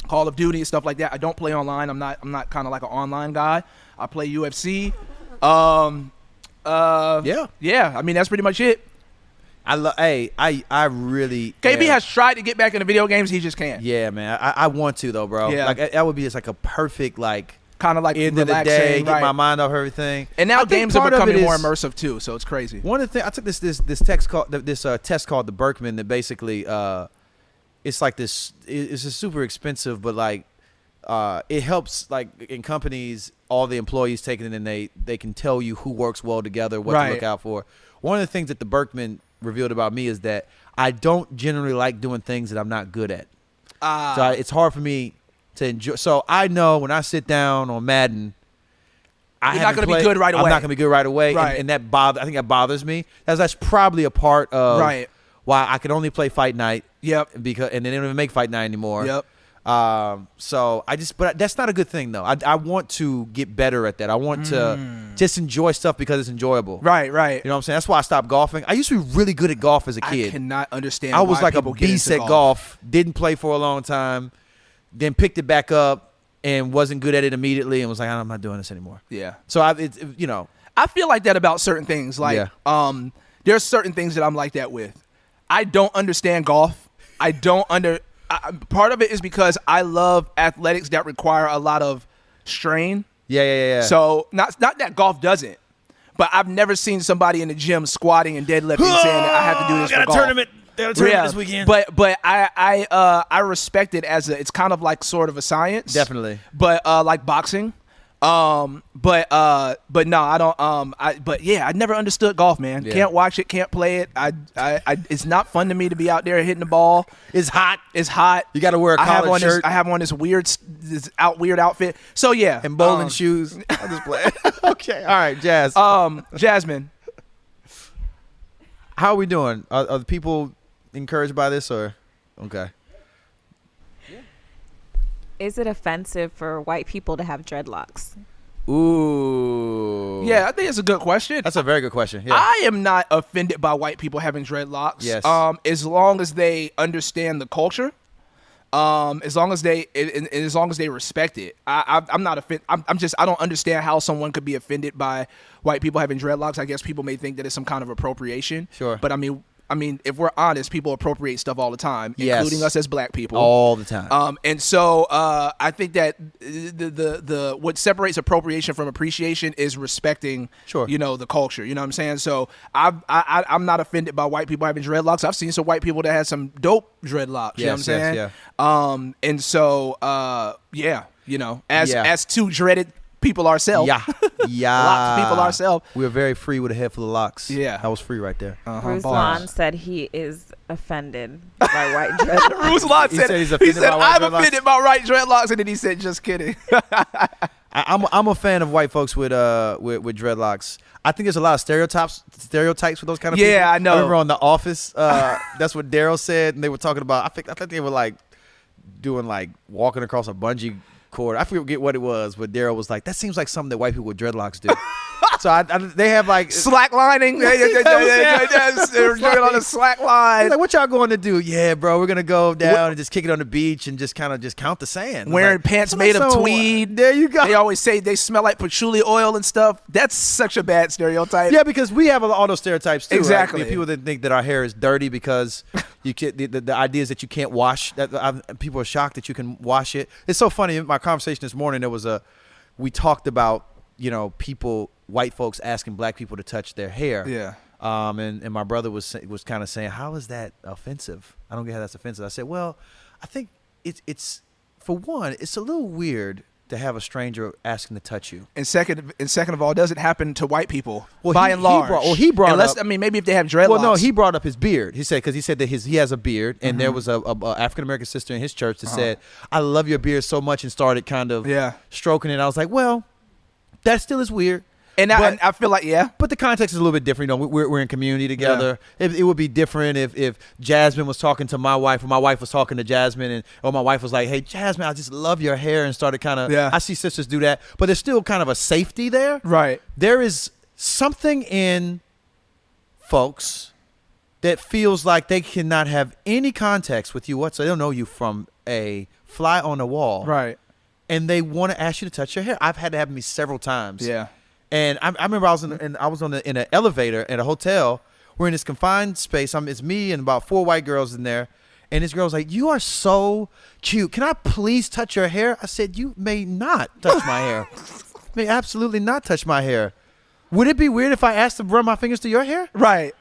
Call of Duty and stuff like that. I don't play online. I'm not kind of like an online guy. I play UFC. Yeah. I mean, that's pretty much it. I really KB has tried to get back into video games. He just can't. Yeah, man. I want to though, bro. Yeah. Like that would be just like a perfect Kind of like end of the relaxing, day, get right. my mind off everything. And now I think games are part of becoming it more is- immersive too, so it's crazy. One of the things I took this test called test called the Berkman that basically it's like this. It's a super expensive, but like it helps like in companies, all the employees take it and they can tell you who works well together, what to look out for. One of the things that the Berkman revealed about me is that I don't generally like doing things that I'm not good at. So it's hard for me to enjoy. So I know when I sit down on Madden, You're not going to be good right away. I'm not going to be good right away, Right. and that I think that bothers me. That's probably a part of Right. why I could only play Fight Night. Yep. And they don't even make Fight Night anymore. Yep. So but that's not a good thing though. I want to get better at that. I want to just enjoy stuff because it's enjoyable. Right. You know what I'm saying? That's why I stopped golfing. I used to be really good at golf as a kid. I cannot understand. I was why like a people get beast into at golf. Didn't play for a long time. Then picked it back up and wasn't good at it immediately and was like, I'm not doing this anymore. Yeah. So I feel like that about certain things. Like, there's certain things that I'm like that with. I don't understand golf. Part of it is because I love athletics that require a lot of strain. Yeah. So not that golf doesn't, but I've never seen somebody in the gym squatting and deadlifting saying that I have to do this for golf. Got a tournament this weekend. But I respect it as it's kind of like sort of a science. Definitely. But like boxing. But no, I don't. But yeah, I never understood golf, man. Yeah. Can't watch it, can't play it. It's not fun to me to be out there hitting the ball. It's hot. You got to wear a collared shirt. I have on this weird outfit. So yeah, and bowling shoes. I'll just play. Okay, all right, Jazz. Jasmine, how are we doing? Are the people encouraged by this or okay? Is it offensive for white people to have dreadlocks? Ooh. Yeah, I think it's a good question. That's a very good question. Yeah. I am not offended by white people having dreadlocks. Yes. As long as they understand the culture, as long as they respect it. I'm not offended. I don't understand how someone could be offended by white people having dreadlocks. I guess people may think that it's some kind of appropriation. Sure. But I mean, if we're honest, people appropriate stuff all the time, including us as black people. All the time. And so I think that the what separates appropriation from appreciation is respecting, the culture. You know what I'm saying? So I'm not offended by white people having dreadlocks. I've seen some white people that had some dope dreadlocks. You know what I'm saying? Yeah. And so as two dreaded people ourselves. Yeah. Lots of people ourselves. We were very free with a head full of locks. Yeah. That was free right there. Ruslan said he is offended by white dreadlocks. Ruslan said I'm offended by white dreadlocks, and then he said, just kidding. I'm a fan of white folks with dreadlocks. I think there's a lot of stereotypes for those kind of people. Yeah, I know. I remember on The Office, that's what Daryl said, and they were talking about, I think they were like doing like walking across a bungee cord. I forget what it was, but Daryl was like, that seems like something that white people with dreadlocks do. So they have like slacklining. They're doing on a slack line. Like, what y'all going to do? Yeah, bro, we're gonna go down and just kick it on the beach and just kind of just count the sand. Wearing pants made of tweed. There you go. They always say they smell like patchouli oil and stuff. That's such a bad stereotype. Yeah, because we have all those stereotypes too. Exactly. Right? People that think that our hair is dirty because you can't. The idea is that you can't wash. That people are shocked that you can wash it. It's so funny. In my conversation this morning, we talked about white folks asking black people to touch their hair. Yeah. And my brother was kind of saying, how is that offensive? I don't get how that's offensive. I said, well, I think it's for one, it's a little weird to have a stranger asking to touch you. And second of all, it doesn't happen to white people by and large. He brought up. Maybe if they have dreadlocks. Well, no, he brought up his beard. He said that he has a beard, and there was a African American sister in his church that said, "I love your beard so much," and started kind of stroking it. I was like, well, that still is weird. And I feel like, but the context is a little bit different. We're in community together. Yeah. It would be different if Jasmine was talking to my wife, or my wife was talking to Jasmine, or my wife was like, "Hey, Jasmine, I just love your hair," and started kind of. Yeah. I see sisters do that, but there's still kind of a safety there. Right. There is something in folks that feels like they cannot have any context with you whatsoever. They don't know you from a fly on the wall. Right. And they want to ask you to touch your hair. I've had it happen to me several times. Yeah. And I remember I was in an elevator at a hotel. We're in this confined space. It's me and about 4 white girls in there. And this girl's like, "You are so cute. Can I please touch your hair?" I said, "You may not touch my hair. You may absolutely not touch my hair. Would it be weird if I asked to run my fingers to your hair?" Right.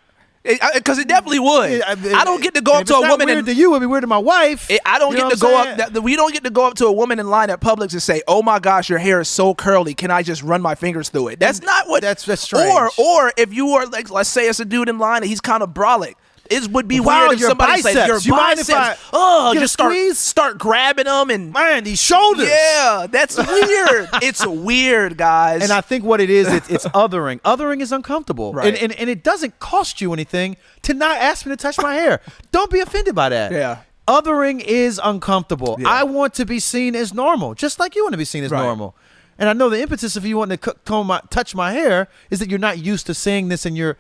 Because it definitely would. I don't get to go up to a woman. Weird to you, it'd be weird to my wife. I don't get to go up. We don't get to go up to a woman in line at Publix and say, "Oh my gosh, your hair is so curly. Can I just run my fingers through it?" That's not what. That's strange. Or if you were like, let's say it's a dude in line and he's kind of brolic. It would be weird if somebody said, "Your biceps." Just start grabbing them and these shoulders. Yeah, that's weird. It's weird, guys. And I think what it is, it's othering. Othering is uncomfortable, right. and it doesn't cost you anything to not ask me to touch my hair. Don't be offended by that. Yeah. Othering is uncomfortable. Yeah. I want to be seen as normal, just like you want to be seen as Right. normal. And I know the impetus of you wanting to touch my hair is that you're not used to seeing this and you're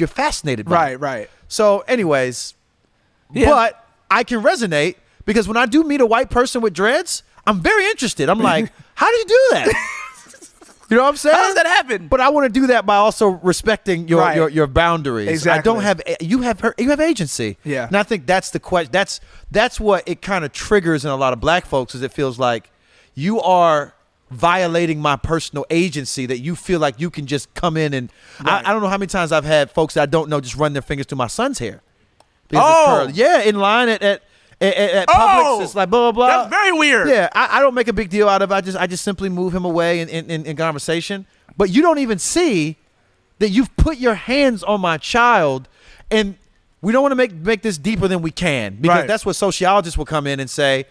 fascinated by it. Right. So anyways, Yeah. but I can resonate because when I do meet a white person with dreads, I'm very interested. I'm like, how do you do that? You know what I'm saying? How does that happen? But I want to do that by also respecting your Right. your boundaries. Exactly. I don't have you have agency. Yeah. And I think that's the question. That's what it kind of triggers in a lot of black folks is it feels like you are violating my personal agency that you feel like you can just come in and Right. I don't know how many times I've had folks that I don't know just run their fingers through my son's hair. Because Oh. it's curly. Yeah, in line at Publix, it's like blah blah blah. That's very weird. Yeah, I don't make a big deal out of it. I just simply move him away in conversation. But you don't even see that you've put your hands on my child, and we don't want to make this deeper than we can because Right. that's what sociologists will come in and say.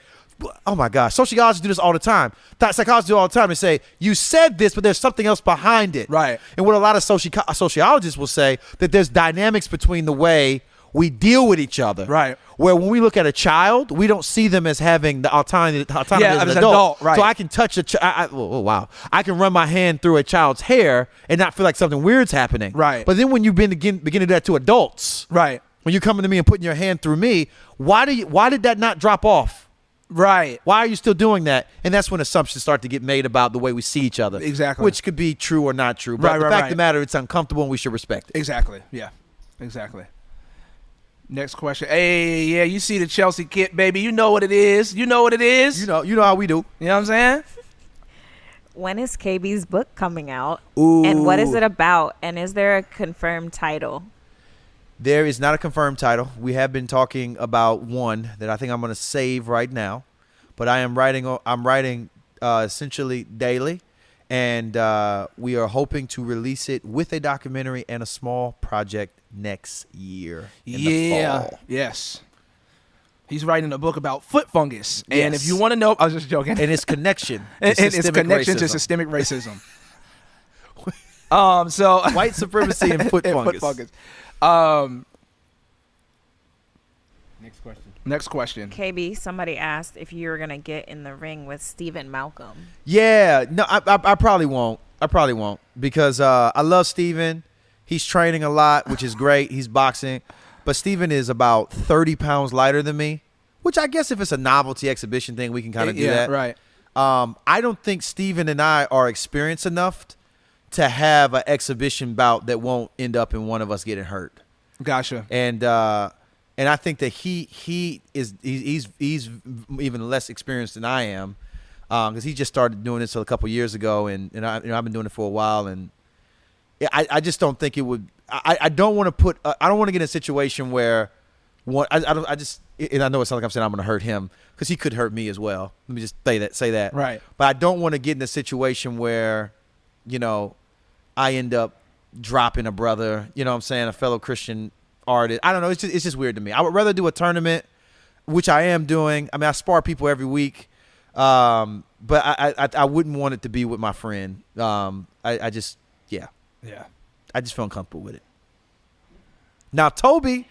Oh my gosh, sociologists do this all the time. Psychologists do it all the time. They say you said this, but there's something else behind it. Right. And what a lot of sociologists will say that there's dynamics between the way we deal with each other. Right. Where when we look at a child, we don't see them as having the autonomy Yeah, as an as an adult. adult, right. So I can touch oh, wow. I can run my hand through a child's hair and not feel like something weird's happening. Right. But then when you begin to do that to adults, Right. when you're coming to me and putting your hand through me, why did that not drop off? Right. Why are you still doing that? And that's when assumptions start to get made about the way we see each other. Exactly. Which could be true or not true. But Right, the right, fact right. of the matter, it's uncomfortable and we should respect it. Exactly. Yeah. Exactly. Next question. Hey, yeah, you see the Chelsea kit, baby. You know what it is. You know what it is. You know how we do. You know what I'm saying? When is KB's book coming out? Ooh. And what is it about? And is there a confirmed title? There is not a confirmed title. We have been talking about one that I think I'm going to save right now, but I'm writing essentially daily, and we are hoping to release it with a documentary and a small project next year in the fall. Yes. He's writing a book about foot fungus. And Yes. if you want to know, I was just joking. And its connection to and its systemic connection to racism. systemic racism. So White supremacy and foot fungus. Next question. KB, somebody asked if you were going to get in the ring with Stephen Malcolm. Yeah, no, I probably won't. Because I love Steven. He's training a lot, which is great. He's boxing. But Steven is about 30 pounds lighter than me, which I guess if it's a novelty exhibition thing, we can kind of do that. Right. I don't think Steven and I are experienced enough to have an exhibition bout that won't end up in one of us getting hurt. Gotcha. And I think that he's even less experienced than I am, because he just started doing this a couple years ago, and I've been doing it for a while, and I just don't think it would. I don't want to I don't want to get in a situation where and I know it sounds like I'm saying I'm going to hurt him because he could hurt me as well. Let me just say that. Right. But I don't want to get in a situation where, I end up dropping a brother. You know what I'm saying? A fellow Christian artist. I don't know. It's just weird to me. I would rather do a tournament, which I am doing. I mean, I spar people every week, but I wouldn't want it to be with my friend. I just feel uncomfortable with it. Now, Toby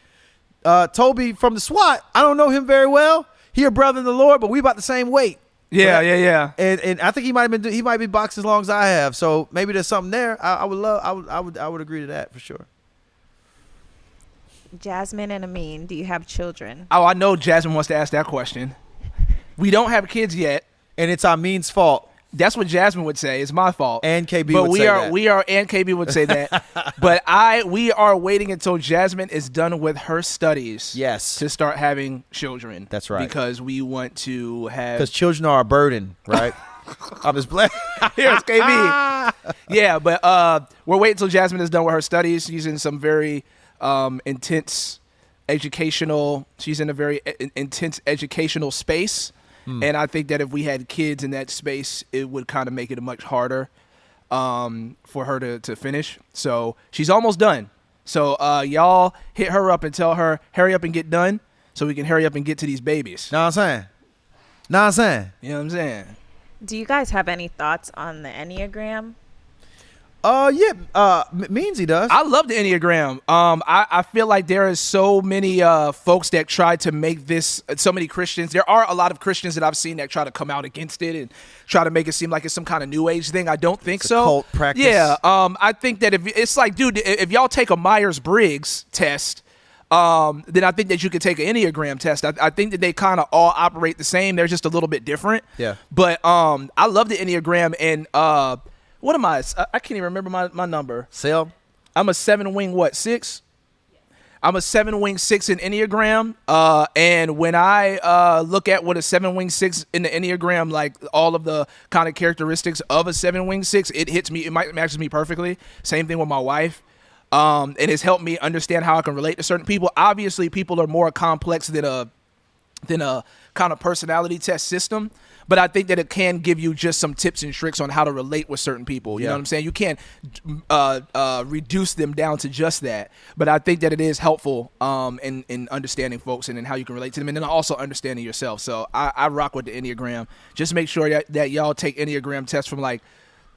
from the SWAT, I don't know him very well. He a brother in the Lord, but we about the same weight. Yeah. And I think he might be boxing as long as I have. So maybe there's something there. I would agree to that for sure. Jasmine and Amin, do you have children? Oh, I know Jasmine wants to ask that question. We don't have kids yet. And it's Amin's fault. That's what Jasmine would say. It's my fault. And KB but would we say are that. we are and KB would say that. But we are waiting until Jasmine is done with her studies. Yes. To start having children. That's right. Because we want to have Because children are a burden, right? I'm just playing. Here's KB. Yeah, but we're waiting until Jasmine is done with her studies. She's in some very intense educational. She's in a very intense educational space. And I think that if we had kids in that space, it would kind of make it much harder for her to finish. So she's almost done. So y'all hit her up and tell her, hurry up and get done so we can hurry up and get to these babies. Know what I'm saying? You know what I'm saying? Do you guys have any thoughts on the Enneagram? Means he does. I love the Enneagram. I feel like there is so many folks that try to make this, so many Christians. There are a lot of Christians that I've seen that try to come out against it and try to make it seem like it's some kind of new age thing. I don't think so. Cult practice. Yeah. I think that if it's like, dude, if y'all take a Myers-Briggs test, then I think that you could take an Enneagram test. I think that they kind of all operate the same. They're just a little bit different. Yeah. But I love the Enneagram, and what am I? I can't even remember my number. Sale. I'm a 7-wing 6? I'm a 7-wing 6 in Enneagram. And when I look at what a 7-wing 6 in the Enneagram, like all of the kind of characteristics of a 7-wing 6, it hits me. It matches me perfectly. Same thing with my wife. And it's helped me understand how I can relate to certain people. Obviously, people are more complex than a kind of personality test system. But I think that it can give you just some tips and tricks on how to relate with certain people. You know what I'm saying? You can't reduce them down to just that. But I think that it is helpful in understanding folks and in how you can relate to them, and then also understanding yourself. So I rock with the Enneagram. Just make sure that y'all take Enneagram tests from like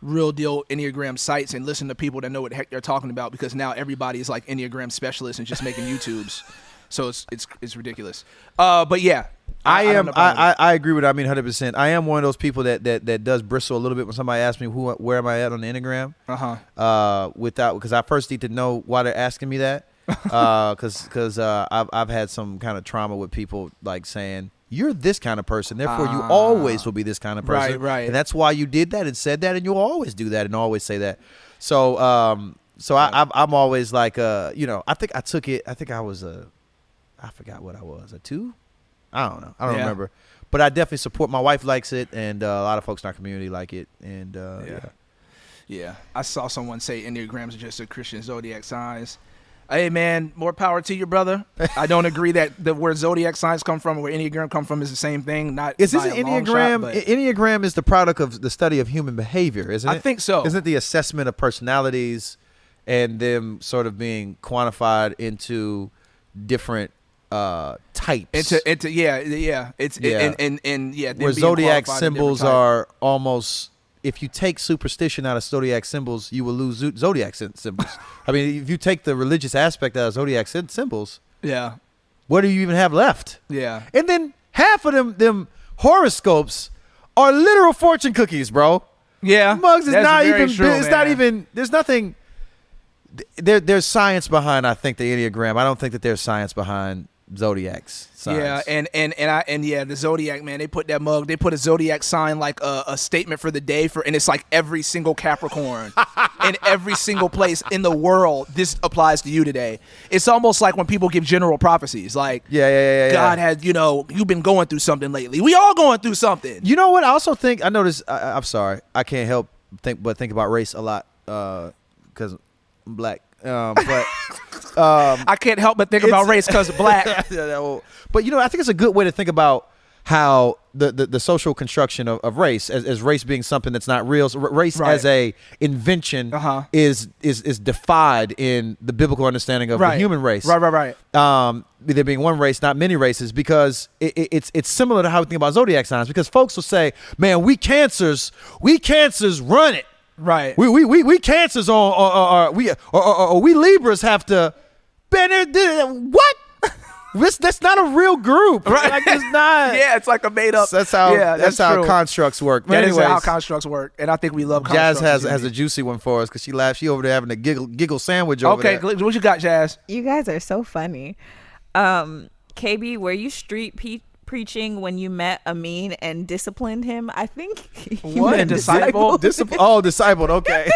real deal Enneagram sites and listen to people that know what the heck they're talking about, because now everybody is like Enneagram specialists and just making YouTubes. So it's ridiculous. But yeah. I agree with that. 100%. I am one of those people that does bristle a little bit when somebody asks me where am I at on the Enneagram. Because I first need to know why they're asking me that. Because I've had some kind of trauma with people like saying, you're this kind of person, therefore you always will be this kind of person. Right. And that's why you did that and said that, and you'll always do that and always say that. So I'm always like, I think I took it. I think I was I forgot what I was, a 2. I don't know. I don't remember. But I definitely support. My wife likes it, and a lot of folks in our community like it. And yeah. I saw someone say Enneagrams are just a Christian zodiac signs. Hey, man, more power to you, brother. I don't agree that where zodiac signs come from and where Enneagram come from is the same thing. Is this an Enneagram? Enneagram is the product of the study of human behavior, isn't it? I think so. Isn't it the assessment of personalities and them sort of being quantified into different types? Where zodiac symbols are almost, if you take superstition out of zodiac symbols, you will lose zodiac symbols. I mean, if you take the religious aspect out of zodiac symbols, what do you even have left? Yeah. And then half of them horoscopes are literal fortune cookies, bro. Yeah. Mugs is not even. True, it's not even. There's nothing. There's science behind, I think, the Enneagram. I don't think that there's science behind zodiacs signs. Yeah, and the zodiac, man, they put a zodiac sign like a statement for the day and it's like every single Capricorn in every single place in the world. This applies to you today. It's almost like when people give general prophecies, like God has, you've been going through something lately. We all going through something. You know what? I also think I noticed. I'm sorry, I can't help think about race a lot because I'm black. But I can't help but think about race because of black. But I think it's a good way to think about how the social construction of race as race being something that's not real. So race as a invention is defied in the biblical understanding of the human race. Right. There being one race, not many races, because it's similar to how we think about zodiac signs. Because folks will say, "Man, we cancers run it." Right. We cancers or we Libras have to. What? That's not a real group. Right. Like it's not. Yeah, it's like a made up. That's how constructs work. That is how constructs work, and I think we love constructs. Jazz has a juicy one for us because she laughs. She over there having a giggle sandwich over there. Okay, what you got, Jazz? You guys are so funny. KB, were you street preaching when you met Amin and disciplined him? I think you meant disciple. Discipled. Okay.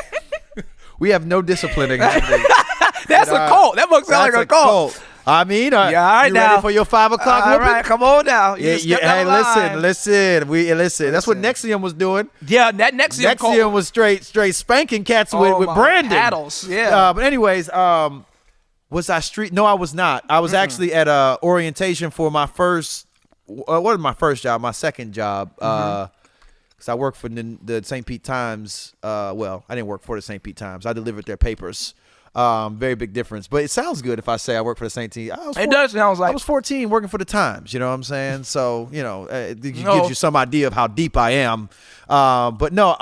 We have no disciplining. That's a cult. That looks like a cult. I mean, all right, you now ready for your 5 o'clock? All right, come on now. Hey, listen. That's what Nexium was doing. Yeah, that Nexium was straight spanking cats with Brandon. Paddles. Yeah. But anyways, was I street? No, I was not. I was actually at orientation for my first. What was my first job? My second job. Because I worked for the St. Pete Times. Well, I didn't work for the St. Pete Times. I delivered their papers. Very big difference. But it sounds good if I say I work for the St. Pete. It does sound like. I was 14 working for the Times. You know what I'm saying? So, it gives you some idea of how deep I am. But no,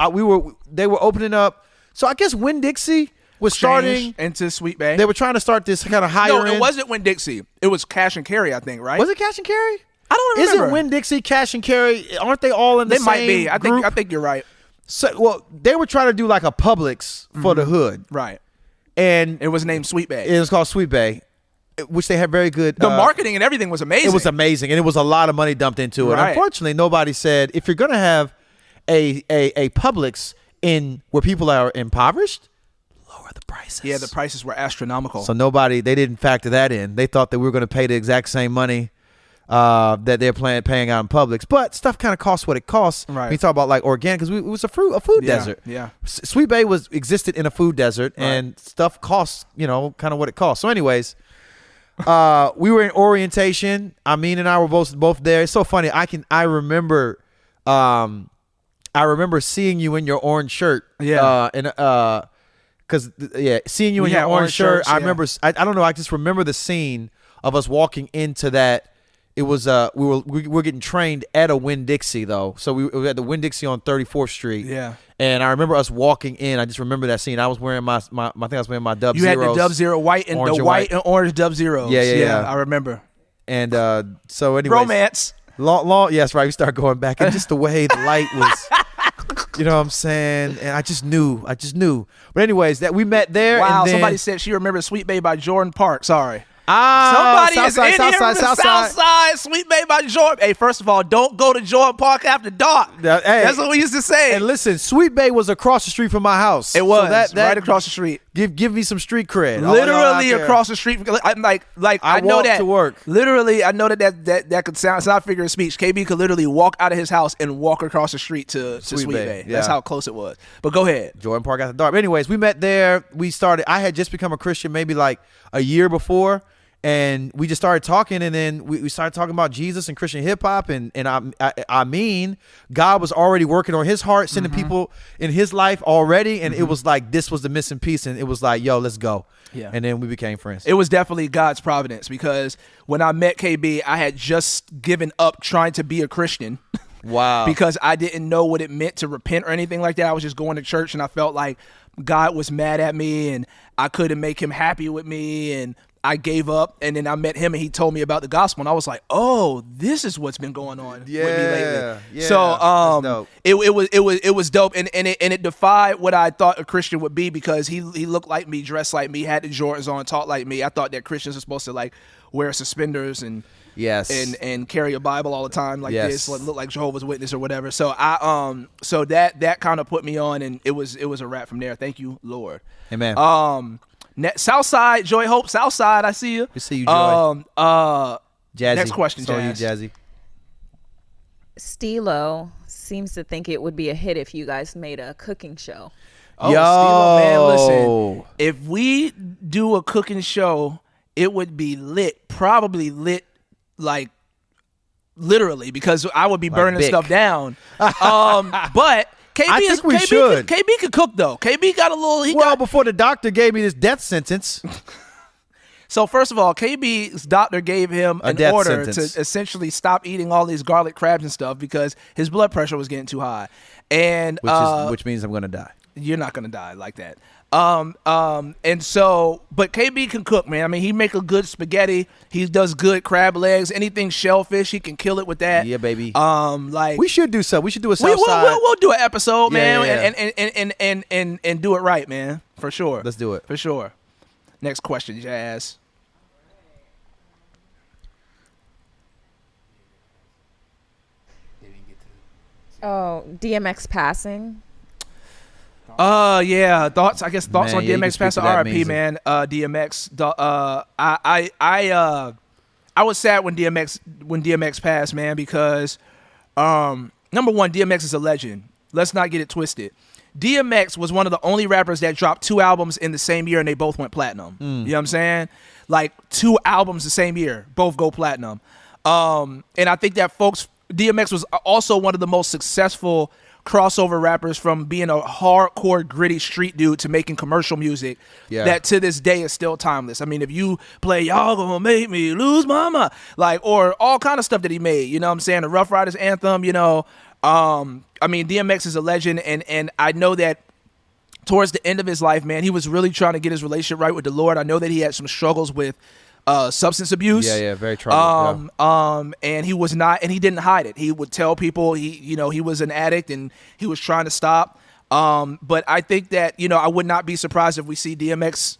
they were opening up So I guess Winn-Dixie was starting into Sweet Bay. They were trying to start this kind of higher. No, it wasn't Winn-Dixie. It was Cash and Carry, I think, right? Was it Cash and Carry? I don't remember. Isn't Winn-Dixie, Cash and Carry? Aren't they all in the same They might be. group? I think you're right. So, well, they were trying to do like a Publix for the hood, Right. and It was named Sweet Bay. it was called Sweet Bay, which they had very good. The marketing and everything was amazing. It was amazing, and it was a lot of money dumped into it. Right. Unfortunately, nobody said if you're going to have a Publix in where people are impoverished, lower the prices. Yeah, the prices were astronomical. So they didn't factor that in. They thought that we were going to pay the exact same money that they're paying out in Publix, but stuff kind of costs what it costs. Right. We talk about like organic because it was a food desert. Yeah. Sweet Bay existed in a food desert, and stuff costs kind of what it costs. So, anyways, we were in orientation. Amin and I were both there. It's so funny. I remember seeing you in your orange shirt. Yeah. Seeing you in your orange shirt. I remember. I don't know. I just remember the scene of us walking into that. It was we were getting trained at a Winn-Dixie though, so we were at the Winn-Dixie on 34th Street. Yeah, and I remember us walking in. I just remember that scene. I was wearing my I think I was wearing my Dub You Zeros. had the Dub Zero white and the white and orange Dub Zeros. Yeah. I remember. And so anyway, romance. Long. Yes, right. We started going back, and just the way the light was. You know what I'm saying? And I just knew. But anyways, that we met there. Wow, and then, somebody said she remembers Sweet Bay by Jordan Park. Sorry. Somebody is in here from the Southside, Sweet Bay by Jordan. Hey, first of all, don't go to Jordan Park after dark. That's what we used to say. And listen, Sweet Bay was across the street from my house. It was so that right across the street. Give me some street cred. Literally across the street. I'm like I know that to work. Literally, I know that could sound. It's not a figure of speech. KB could literally walk out of his house and walk across the street to Sweet Bay. Yeah. That's how close it was. But go ahead. Jordan Park after dark. But anyways, we met there. I had just become a Christian maybe like a year before. And we just started talking, and then we started talking about Jesus and Christian hip hop, and I mean, God was already working on his heart, sending people in his life already, and it was like this was the missing piece, and it was like, yo, let's go. Yeah. And then we became friends. It was definitely God's providence, because when I met KB, I had just given up trying to be a Christian. Wow. Because I didn't know what it meant to repent or anything like that. I was just going to church, and I felt like God was mad at me, and I couldn't make him happy with me, and I gave up. And then I met him, and he told me about the gospel, and I was like, oh, this is what's been going on with me lately. Yeah, so it was dope, and it defied what I thought a Christian would be, because he looked like me, dressed like me, had the Jordans on, talked like me. I thought that Christians are supposed to like wear suspenders and and carry a Bible all the time like this, look like Jehovah's Witness or whatever. So so that kind of put me on, and it was a wrap from there. Thank you, Lord. Amen. Southside, Joy Hope, Southside, I see you. We see you, Joy. Jazzy. Next question, Jazz. Jazz. You, Jazzy. Stilo seems to think it would be a hit if you guys made a cooking show. Oh, Stilo, man, listen. If we do a cooking show, it would be lit. Probably lit, like, literally, because I would be burning stuff down. But KB could cook though. KB got a little. Before the doctor gave me this death sentence. So first of all, KB's doctor gave him an order to essentially stop eating all these garlic crabs and stuff because his blood pressure was getting too high, and which means I'm gonna die. You're not gonna die like that. And so, but KB can cook, man. I mean, he make a good spaghetti. He does good crab legs. Anything shellfish, he can kill it with that. Yeah, baby. Like we should do so. We should do a Southside. We'll do an episode, man, yeah. and do it right, man, for sure. Let's do it for sure. Next question, Jazz. Oh, DMX passing. Yeah. Thoughts on DMX passing. RIP, man. DMX. I was sad when DMX passed, man, because number one, DMX is a legend. Let's not get it twisted. DMX was one of the only rappers that dropped 2 albums in the same year, and they both went platinum. You know what I'm saying? Like 2 albums the same year, both go platinum. And I think that DMX was also one of the most successful crossover rappers, from being a hardcore gritty street dude to making commercial music that to this day is still timeless. I mean, if you play Y'all Gonna Make Me Lose My Mind, like, or all kind of stuff that he made, you know what I'm saying? The Rough Riders anthem, you know. I mean, DMX is a legend, and I know that towards the end of his life, man, he was really trying to get his relationship right with the Lord. I know that he had some struggles with substance abuse. Yeah, very troubled. And he was not, and he didn't hide it. He would tell people he was an addict and he was trying to stop. But I think that, I would not be surprised if we see DMX,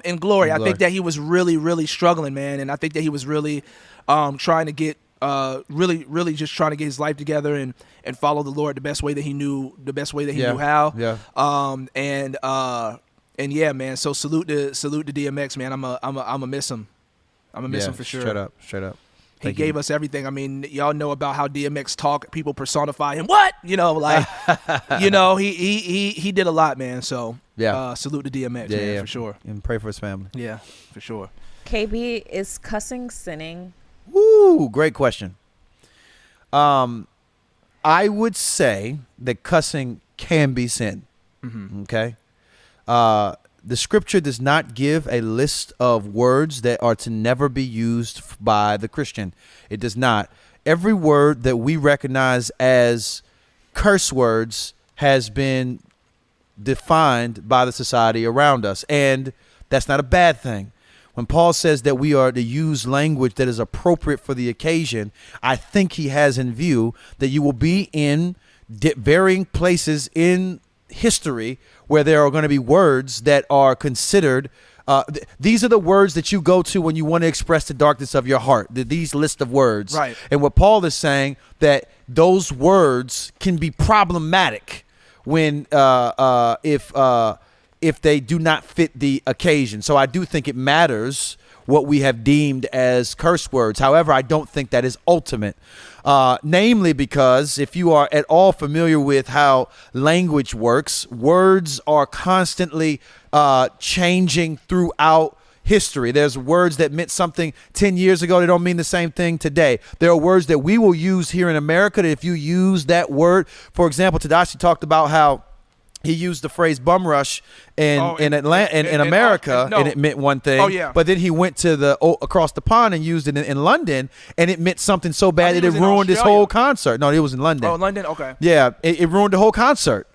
in glory. I think that he was really, really struggling, man. And I think that he was really trying to get, really just trying to get his life together and follow the Lord the best way that he knew how. Yeah. And yeah, man. So salute to DMX, man. I'm a miss him. I'm gonna miss him for sure. Straight up. He gave us everything. I mean, y'all know about how DMX talk. People personify him. What? He did a lot, man. So salute to DMX, man, for sure. And pray for his family. Yeah, for sure. KB, is cussing sinning? Woo, great question. I would say that cussing can be sin. Mm-hmm. Okay. The scripture does not give a list of words that are to never be used by the Christian. It does not. Every word that we recognize as curse words has been defined by the society around us, and that's not a bad thing. When Paul says that we are to use language that is appropriate for the occasion, I think he has in view that you will be in varying places in history where there are going to be words that are considered these are the words that you go to when you want to express the darkness of your heart, these list of words, right? And what Paul is saying, that those words can be problematic when if they do not fit the occasion. So I do think it matters what we have deemed as curse words. However, I don't think that is ultimate. Namely because if you are at all familiar with how language works, words are constantly changing throughout history. There's words that meant something 10 years ago. They don't mean the same thing today. There are words that we will use here in America that if you use that word, for example, Tadashi talked about how he used the phrase bum rush in Atlanta, in America, and it meant one thing. Oh, yeah. But then he went to across the pond and used it in London, and it meant something so bad that it ruined his whole concert. No, it was in London. Oh, London? Okay. Yeah, it ruined the whole concert.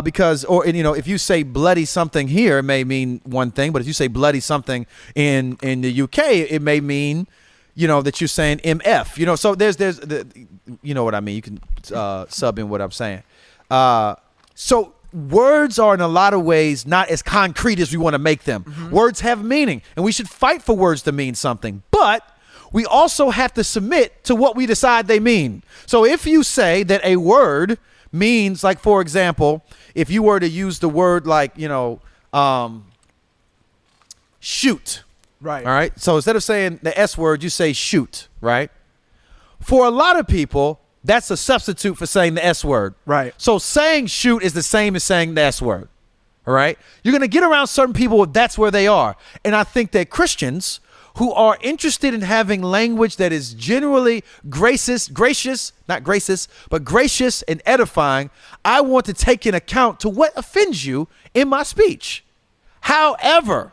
Because if you say bloody something here, it may mean one thing, but if you say bloody something in the UK, it may mean, that you're saying MF. So there's what I mean. You can sub in what I'm saying. So words are in a lot of ways not as concrete as we want to make them. Mm-hmm. Words have meaning, and we should fight for words to mean something. But we also have to submit to what we decide they mean. So if you say that a word means, like, for example, if you were to use the word like, shoot. Right. All right. So instead of saying the S word, you say shoot. Right. For a lot of people, that's a substitute for saying the S word. Right. So saying shoot is the same as saying the S word. All right. You're going to get around certain people if that's where they are. And I think that Christians who are interested in having language that is generally gracious and edifying, I want to take into account to what offends you in my speech. However,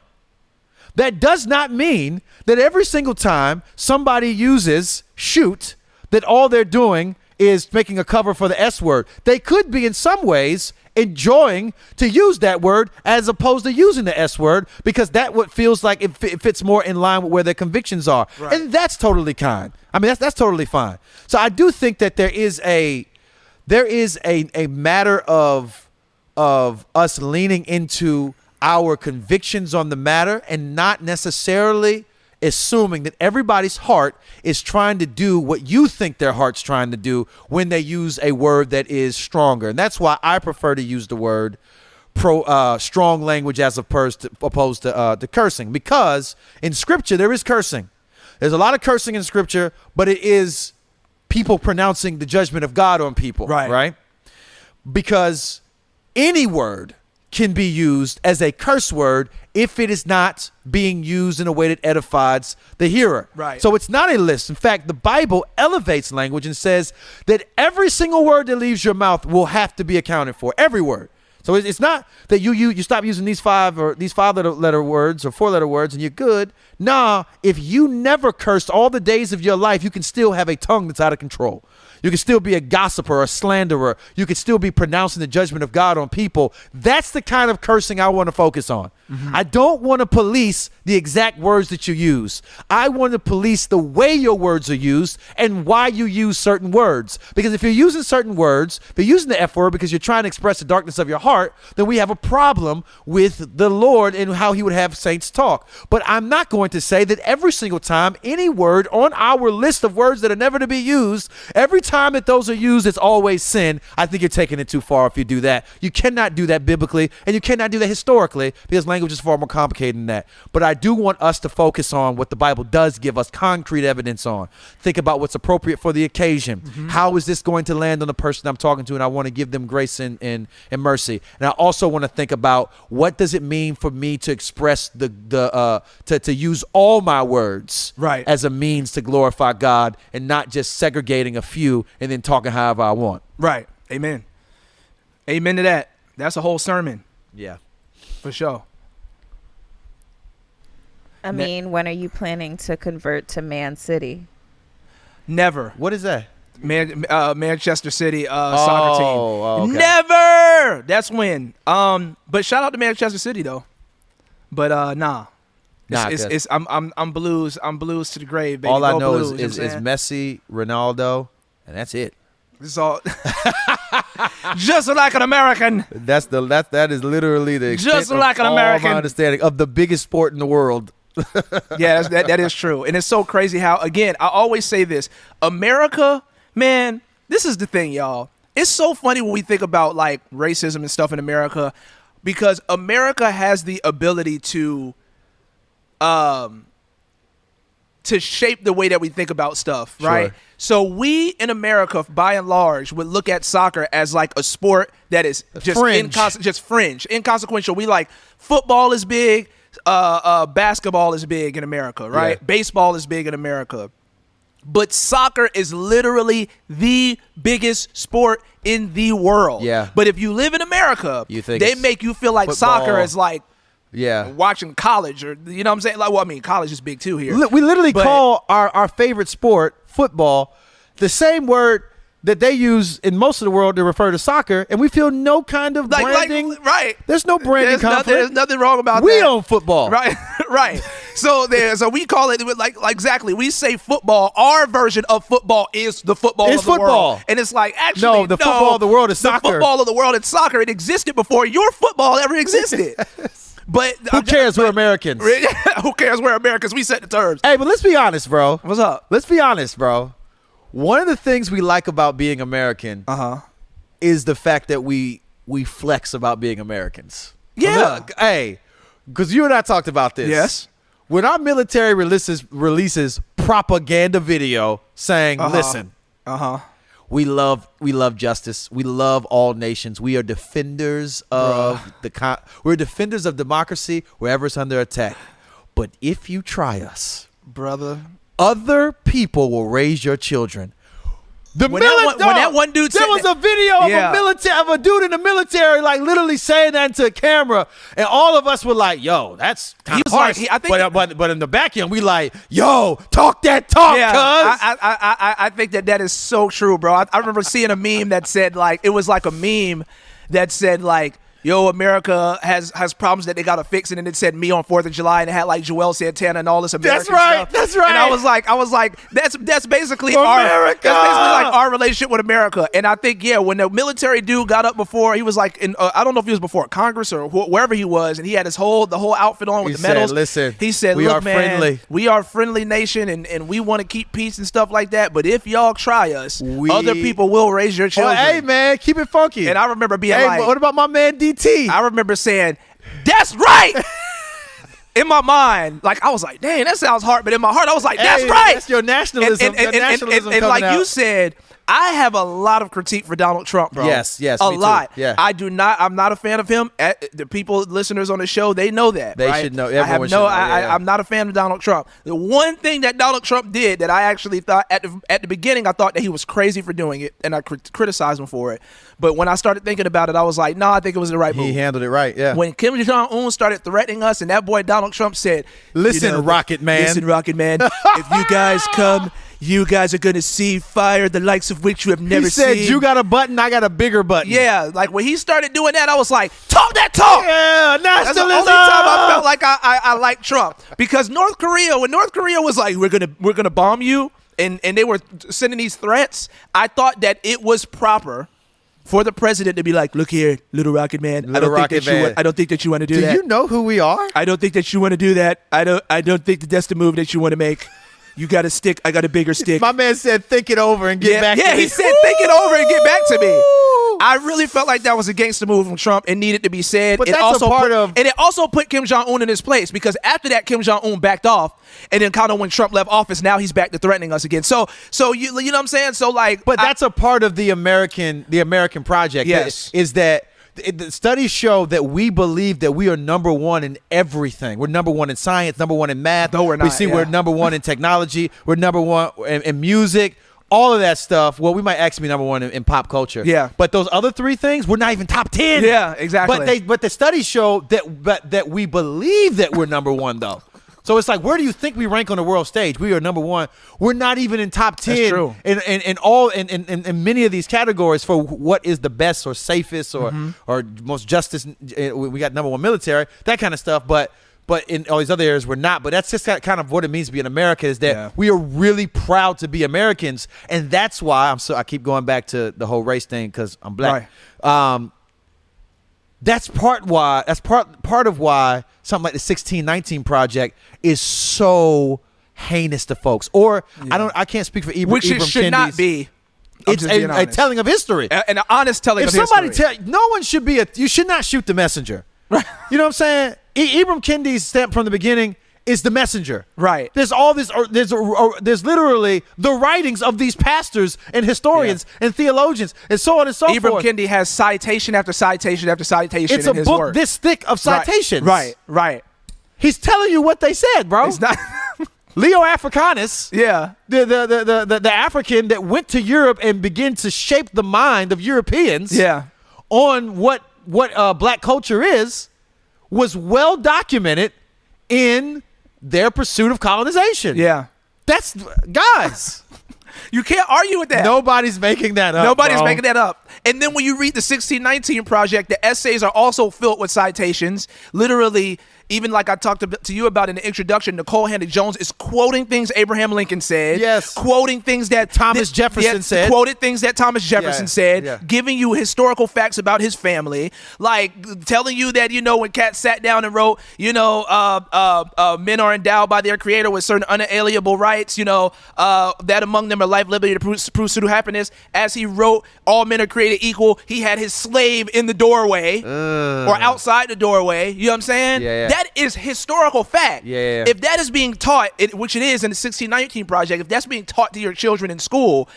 that does not mean that every single time somebody uses shoot, that all they're doing is making a cover for the S word. They could be in some ways enjoying to use that word as opposed to using the S word, because that what feels like it fits more in line with where their convictions are. Right. And that's totally kind. I mean, that's totally fine. So I do think that there is a matter of us leaning into our convictions on the matter and not necessarily assuming that everybody's heart is trying to do what you think their heart's trying to do when they use a word that is stronger. And that's why I prefer to use the word strong language as opposed to cursing, because in Scripture there is cursing. There's a lot of cursing in Scripture, but it is people pronouncing the judgment of God on people. Right? Because any word can be used as a curse word if it is not being used in a way that edifies the hearer. Right. So it's not a list. In fact, the Bible elevates language and says that every single word that leaves your mouth will have to be accounted for. Every word. So it's not that you stop using these five letter words or 4-letter words and you're good. Nah, if you never cursed all the days of your life, you can still have a tongue that's out of control. You can still be a gossiper, a slanderer. You can still be pronouncing the judgment of God on people. That's the kind of cursing I want to focus on. I don't want to police the exact words that you use. I want to police the way your words are used and why you use certain words. Because if you're using certain words, if you're using the F word because you're trying to express the darkness of your heart, then we have a problem with the Lord and how he would have saints talk. But I'm not going to say that every single time any word on our list of words that are never to be used, every time that those are used, it's always sin. I think you're taking it too far if you do that. You cannot do that biblically, and you cannot do that historically, because language is far more complicated than that. But I do want us to focus on what the Bible does give us concrete evidence on. Think about what's appropriate for the occasion. How is this going to land on the person I'm talking to? And I want to give them grace and mercy. And I also want to think about, what does it mean for me to express to use all my words as a means to glorify God, and not just segregating a few and then talking however I want. Right. Amen. Amen to that. That's a whole sermon. Yeah. For sure. I mean, when are you planning to convert to Man City? Never. What is that? Manchester City soccer team. Okay. Never. That's when. But shout out to Manchester City though. But nah. I'm blues. I'm blues to the grave, baby. All I Go know Blues, is Messi, Ronaldo, and that's it. It's all just like an American. That is literally the extent Just like an of American. all my understanding of the biggest sport in the world. Yeah, that is true. And it's so crazy how, again, I always say this. America, man, this is the thing, y'all. It's so funny when we think about like racism and stuff in America, because America has the ability to shape the way that we think about stuff, right? Sure. So we in America, by and large, would look at soccer as like a sport that is just fringe, inconsequential. We like football is big, basketball is big in America, right? Yeah. Baseball is big in America. But soccer is literally the biggest sport in the world. Yeah. But if you live in America, they make you feel like football. soccer is like Yeah. watching college, or you know what I'm saying? Like, well, I mean, college is big too here. We literally call our favorite sport, football, the same word that they use in most of the world to refer to soccer, and we feel no kind of branding. Right. There's no branding conflict. There's nothing wrong about that. We own football. Right, right. So we call it like exactly. We say football. Our version of football is the football It's of the football. world. And it's like, actually, No, the football of the world is soccer. The football of the world is soccer. It existed before your football ever existed. But Who cares? We're Americans. Who cares? We're Americans. We set the terms. Hey, but let's be honest, bro. What's up? Let's be honest, bro. One of the things we like about being American is the fact that we flex about being Americans. Yeah. Hey, because you and I talked about this. Yes. When our military releases propaganda video saying, listen, we love justice. We love all nations. We are defenders of we're defenders of democracy wherever it's under attack. But if you try us, brother, other people will raise your children. When that one dude there said was that- a video of a dude in the military, like literally saying that into a camera, and all of us were like, "Yo, that's kind of harsh." But in the back end, we like, "Yo, talk that talk, yeah, cuz." I think that is so true, bro. I remember seeing a meme that said like, it was like a meme that said like, yo, America has problems that they gotta fix, and then it said me on 4th of July, and it had like Joel Santana and all this American stuff. That's right. And I was like, that's basically America. That's basically like our relationship with America. And I think when the military dude got up before, he was like in I don't know if he was before Congress or wherever he was, and he had the whole outfit on with the medals. Listen, he said, we look, are man, friendly. We are a friendly nation, and we want to keep peace and stuff like that. But if y'all try us, other people will raise your children. Hey man, keep it funky. And I remember being hey, like, but what about my man DT? I remember saying, that's right. In my mind, like I was like, dang, that sounds hard. But in my heart, I was like, that's right. That's your nationalism. And like you said, I have a lot of critique for Donald Trump, bro. Yes, a me too. lot. Yeah. I'm not a fan of him. The listeners on the show, they know that. They right? should know. Everyone should know. I'm not a fan of Donald Trump. The one thing that Donald Trump did that I actually thought at the beginning, I thought that he was crazy for doing it, and I criticized him for it. But when I started thinking about it, I was like, no, I think it was the right move. He handled it right. Yeah. When Kim Jong-un started threatening us, and that boy Donald Trump said, "Listen, Rocket Man. Listen, Rocket Man. If you guys come, you guys are going to see fire the likes of which you have never seen. He said, you got a button, I got a bigger button. Yeah, like when he started doing that, I was like, talk that talk. Yeah, That's the only time I felt like I liked Trump. Because when North Korea was like, we're gonna bomb you, and they were sending these threats, I thought that it was proper for the president to be like, look here, little rocket man, I don't think that you want to do that. Do you know who we are? I don't think that you want to do that. I don't think that that's the move that you want to make. You got a stick. I got a bigger stick. My man said, think it over and get back to me. Yeah, he said, think it over and get back to me. I really felt like that was a gangster move from Trump and needed to be said. But that's a part of... And it also put Kim Jong-un in his place, because after that, Kim Jong-un backed off. And then kind of when Trump left office, now he's back to threatening us again. So you know what I'm saying? So like... But that's a part of the American project. Yes. Is that... The studies show that we believe that we are number one in everything. We're number one in science, number one in math. No, we're not. We see we're number one in technology. We're number one in music. All of that stuff. Well, we might actually be number one in pop culture. Yeah. But those other three things, we're not even top 10. Yeah, exactly. But the studies show that we believe that we're number one, though. So it's like, where do you think we rank on the world stage? We are number one. We're not even in top 10. That's true. In many of these categories for what is the best or safest or most justice. We got number one military, that kind of stuff. But in all these other areas, we're not. But that's just kind of what it means to be an American, is that we are really proud to be Americans. And that's why I keep going back to the whole race thing, because I'm black. Right. That's part of why something like the 1619 Project is so heinous to folks. Or I can't speak for Ibram. Which it should not be. It's a telling of history. An honest telling of history. If somebody no one should be you should not shoot the messenger. Right. You know what I'm saying? Ibram Kendi's stamp from the beginning is the messenger. Right. There's all this. There's literally the writings of these pastors and historians and theologians and so on and so forth. Ibram Kendi has citation after citation after citation. It's in a his book work. this thick of citations. Right. He's telling you what they said, bro. It's not. Leo Africanus. Yeah. The African that went to Europe and began to shape the mind of Europeans. Yeah. On what black culture is, was well documented in their pursuit of colonization. Yeah. That's, guys. You can't argue with that. Nobody's making that up. Nobody's bro. making that up. And then when you read the 1619 Project, the essays are also filled with citations. Literally, even like I talked to you about in the introduction, Nicole Hannah-Jones is quoting things Abraham Lincoln said. Yes. Quoting things that Thomas Jefferson said. Quoted things that Thomas Jefferson said. Yeah. Giving you historical facts about his family. Like telling you that, when Kat sat down and wrote, men are endowed by their creator with certain unalienable rights, that among them are life, liberty, the pursuit of happiness. As he wrote, all men are created equal. He had his slave in the doorway or outside the doorway. You know what I'm saying? Yeah. That is historical fact. Yeah. If that is being taught, which it is in the 1619 Project, if that's being taught to your children in school,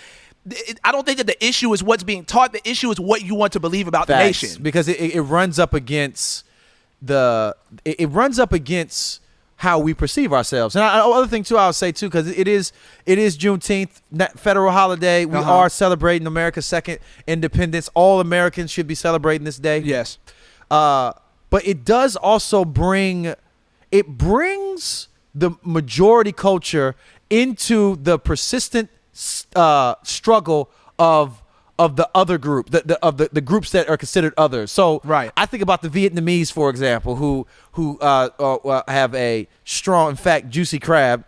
I don't think that the issue is what's being taught. The issue is what you want to believe about the nation. Because it runs up against how we perceive ourselves. And other thing too, I'll say too, because it is Juneteenth, federal holiday. We are celebrating America's second independence. All Americans should be celebrating this day. Yes. But it does also brings the majority culture into the persistent struggle of the other group, the groups that are considered others. So I think about the Vietnamese, for example, who have a strong, in fact, juicy crab.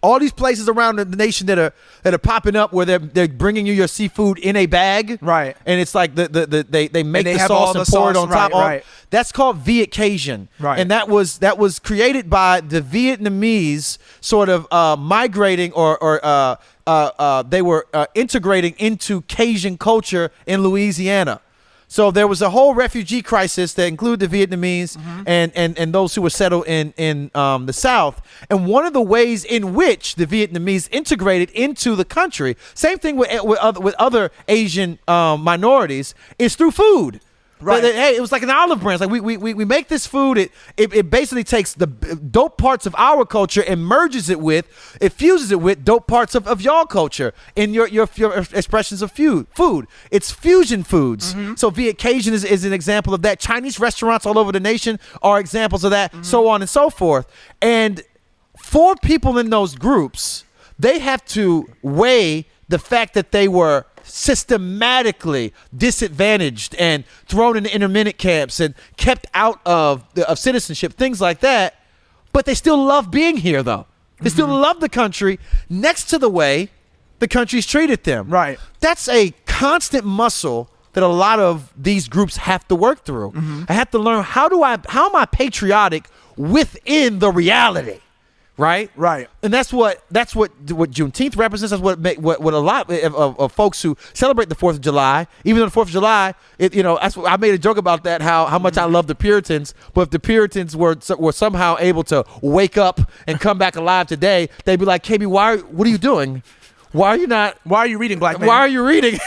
All these places around the nation that are popping up where they're bringing you your seafood in a bag, right? And it's like they make the sauce and pour it on top. Right. That's called Viet Cajun, right? And that was created by the Vietnamese, sort of migrating or they were integrating into Cajun culture in Louisiana. So there was a whole refugee crisis that included the Vietnamese and those who were settled in the South. And one of the ways in which the Vietnamese integrated into the country, same thing with other Asian minorities, is through food. Right. But, hey, it was like an olive branch. Like we make this food. It basically takes the dope parts of our culture and fuses it with dope parts of y'all culture in your expressions of food. It's fusion foods. So Viet Cajun is an example of that. Chinese restaurants all over the nation are examples of that. So on and so forth. And for people in those groups, they have to weigh the fact that they were systematically disadvantaged and thrown into intermittent camps and kept out of citizenship, things like that. But they still love being here, though. They still love the country next to the way the country's treated them. Right. That's a constant muscle that a lot of these groups have to work through. I have to learn how am I patriotic within the reality, right? Right. And that's what Juneteenth represents. That's what a lot of folks who celebrate the 4th of July, even though the 4th of July, that's what I made a joke about that, how much I love the Puritans, but if the Puritans were somehow able to wake up and come back alive today, they'd be like, KB, what are you doing? Why are you reading, black man? Why are you reading?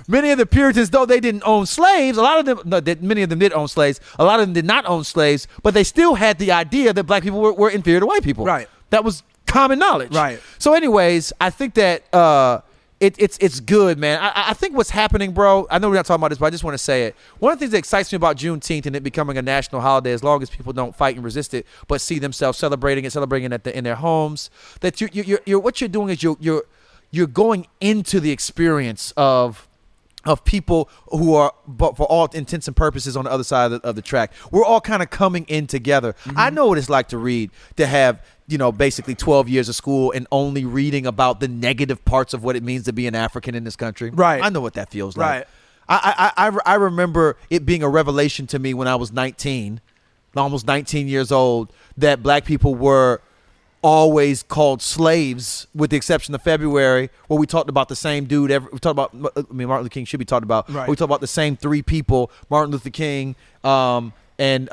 Many of the Puritans, though they didn't own slaves, many of them did own slaves. A lot of them did not own slaves, but they still had the idea that black people were inferior to white people. Right. That was common knowledge. Right. So anyways, I think that it's good, man. I think what's happening, bro, I know we're not talking about this, but I just want to say it. One of the things that excites me about Juneteenth and it becoming a national holiday, as long as people don't fight and resist it, but see themselves celebrating it in their homes, that you're what you're doing is you're going into the experience of people who are, but for all intents and purposes, on the other side of the track. We're all kind of coming in together. I know what it's like to have basically 12 years of school and only reading about the negative parts of what it means to be an African in this country. Right. I know what that feels like. Right. I remember it being a revelation to me when I was 19, almost 19 years old, that black people were always called slaves, with the exception of February, where we talked about the same dude. We talked about, Martin Luther King should be talked about. Right. We talked about the same three people: Martin Luther King, and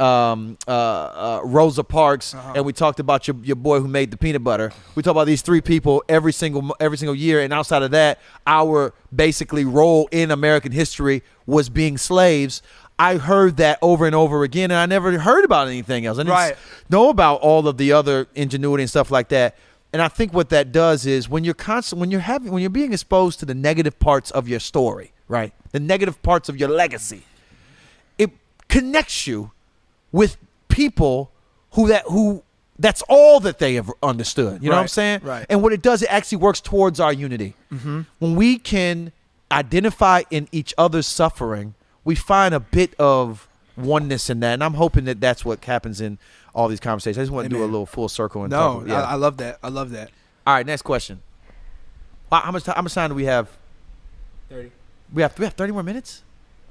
Rosa Parks, and we talked about your boy who made the peanut butter. We talk about these three people every single year, and outside of that, our basically role in American history was being slaves. I heard that over and over again, and I never heard about anything else. I didn't know about all of the other ingenuity and stuff like that. And I think what that does is when you're being exposed to the negative parts of your story, right, the negative parts of your legacy, it connects you with people who that's all that they have understood. You know what I'm saying? Right. And what it does, it actually works towards our unity. When we can identify in each other's suffering, we find a bit of oneness in that. And I'm hoping that that's what happens in all these conversations. I just want to do a little full circle. And talk. I love that. I love that. All right, next question. How much time do we have? 30. We have 30 more minutes?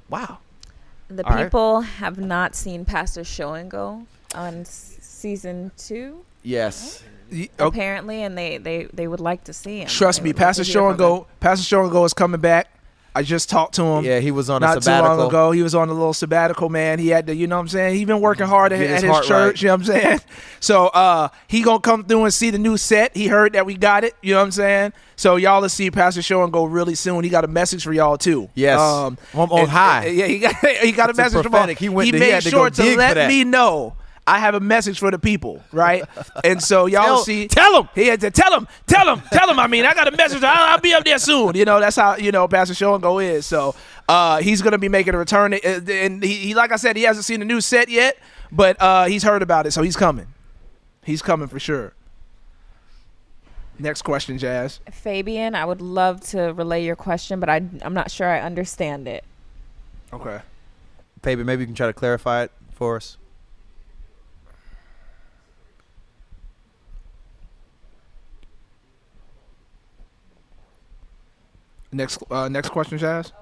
Wow. The people have not seen Pastor Show and Go on season 2. Yes. Apparently, and they would like to see him. Trust me, Pastor Show and Go is coming back. I just talked to him. Yeah, he was on a not sabbatical. Too long ago. He was on a little sabbatical, man. He had to, you know what I'm saying? He been working hard at his church, right. You know what I'm saying? So he gonna come through and see the new set. He heard that we got it, you know what I'm saying? So y'all will see Pastor Show and Go really soon. He got a message for y'all too. Yes. On high. Yeah, he got a message for y'all. He made sure to let me know I have a message for the people, right? And so y'all see. Tell him. He had to tell him. I mean, I got a message. I'll be up there soon. You know, that's how, Pastor Show and Go is. So he's going to be making a return. And he, like I said, he hasn't seen the new set yet, but he's heard about it. So he's coming. He's coming for sure. Next question, Jazz. Fabian, I would love to relay your question, but I'm not sure I understand it. Okay. Fabian, maybe you can try to clarify it for us. Next question, Jazz.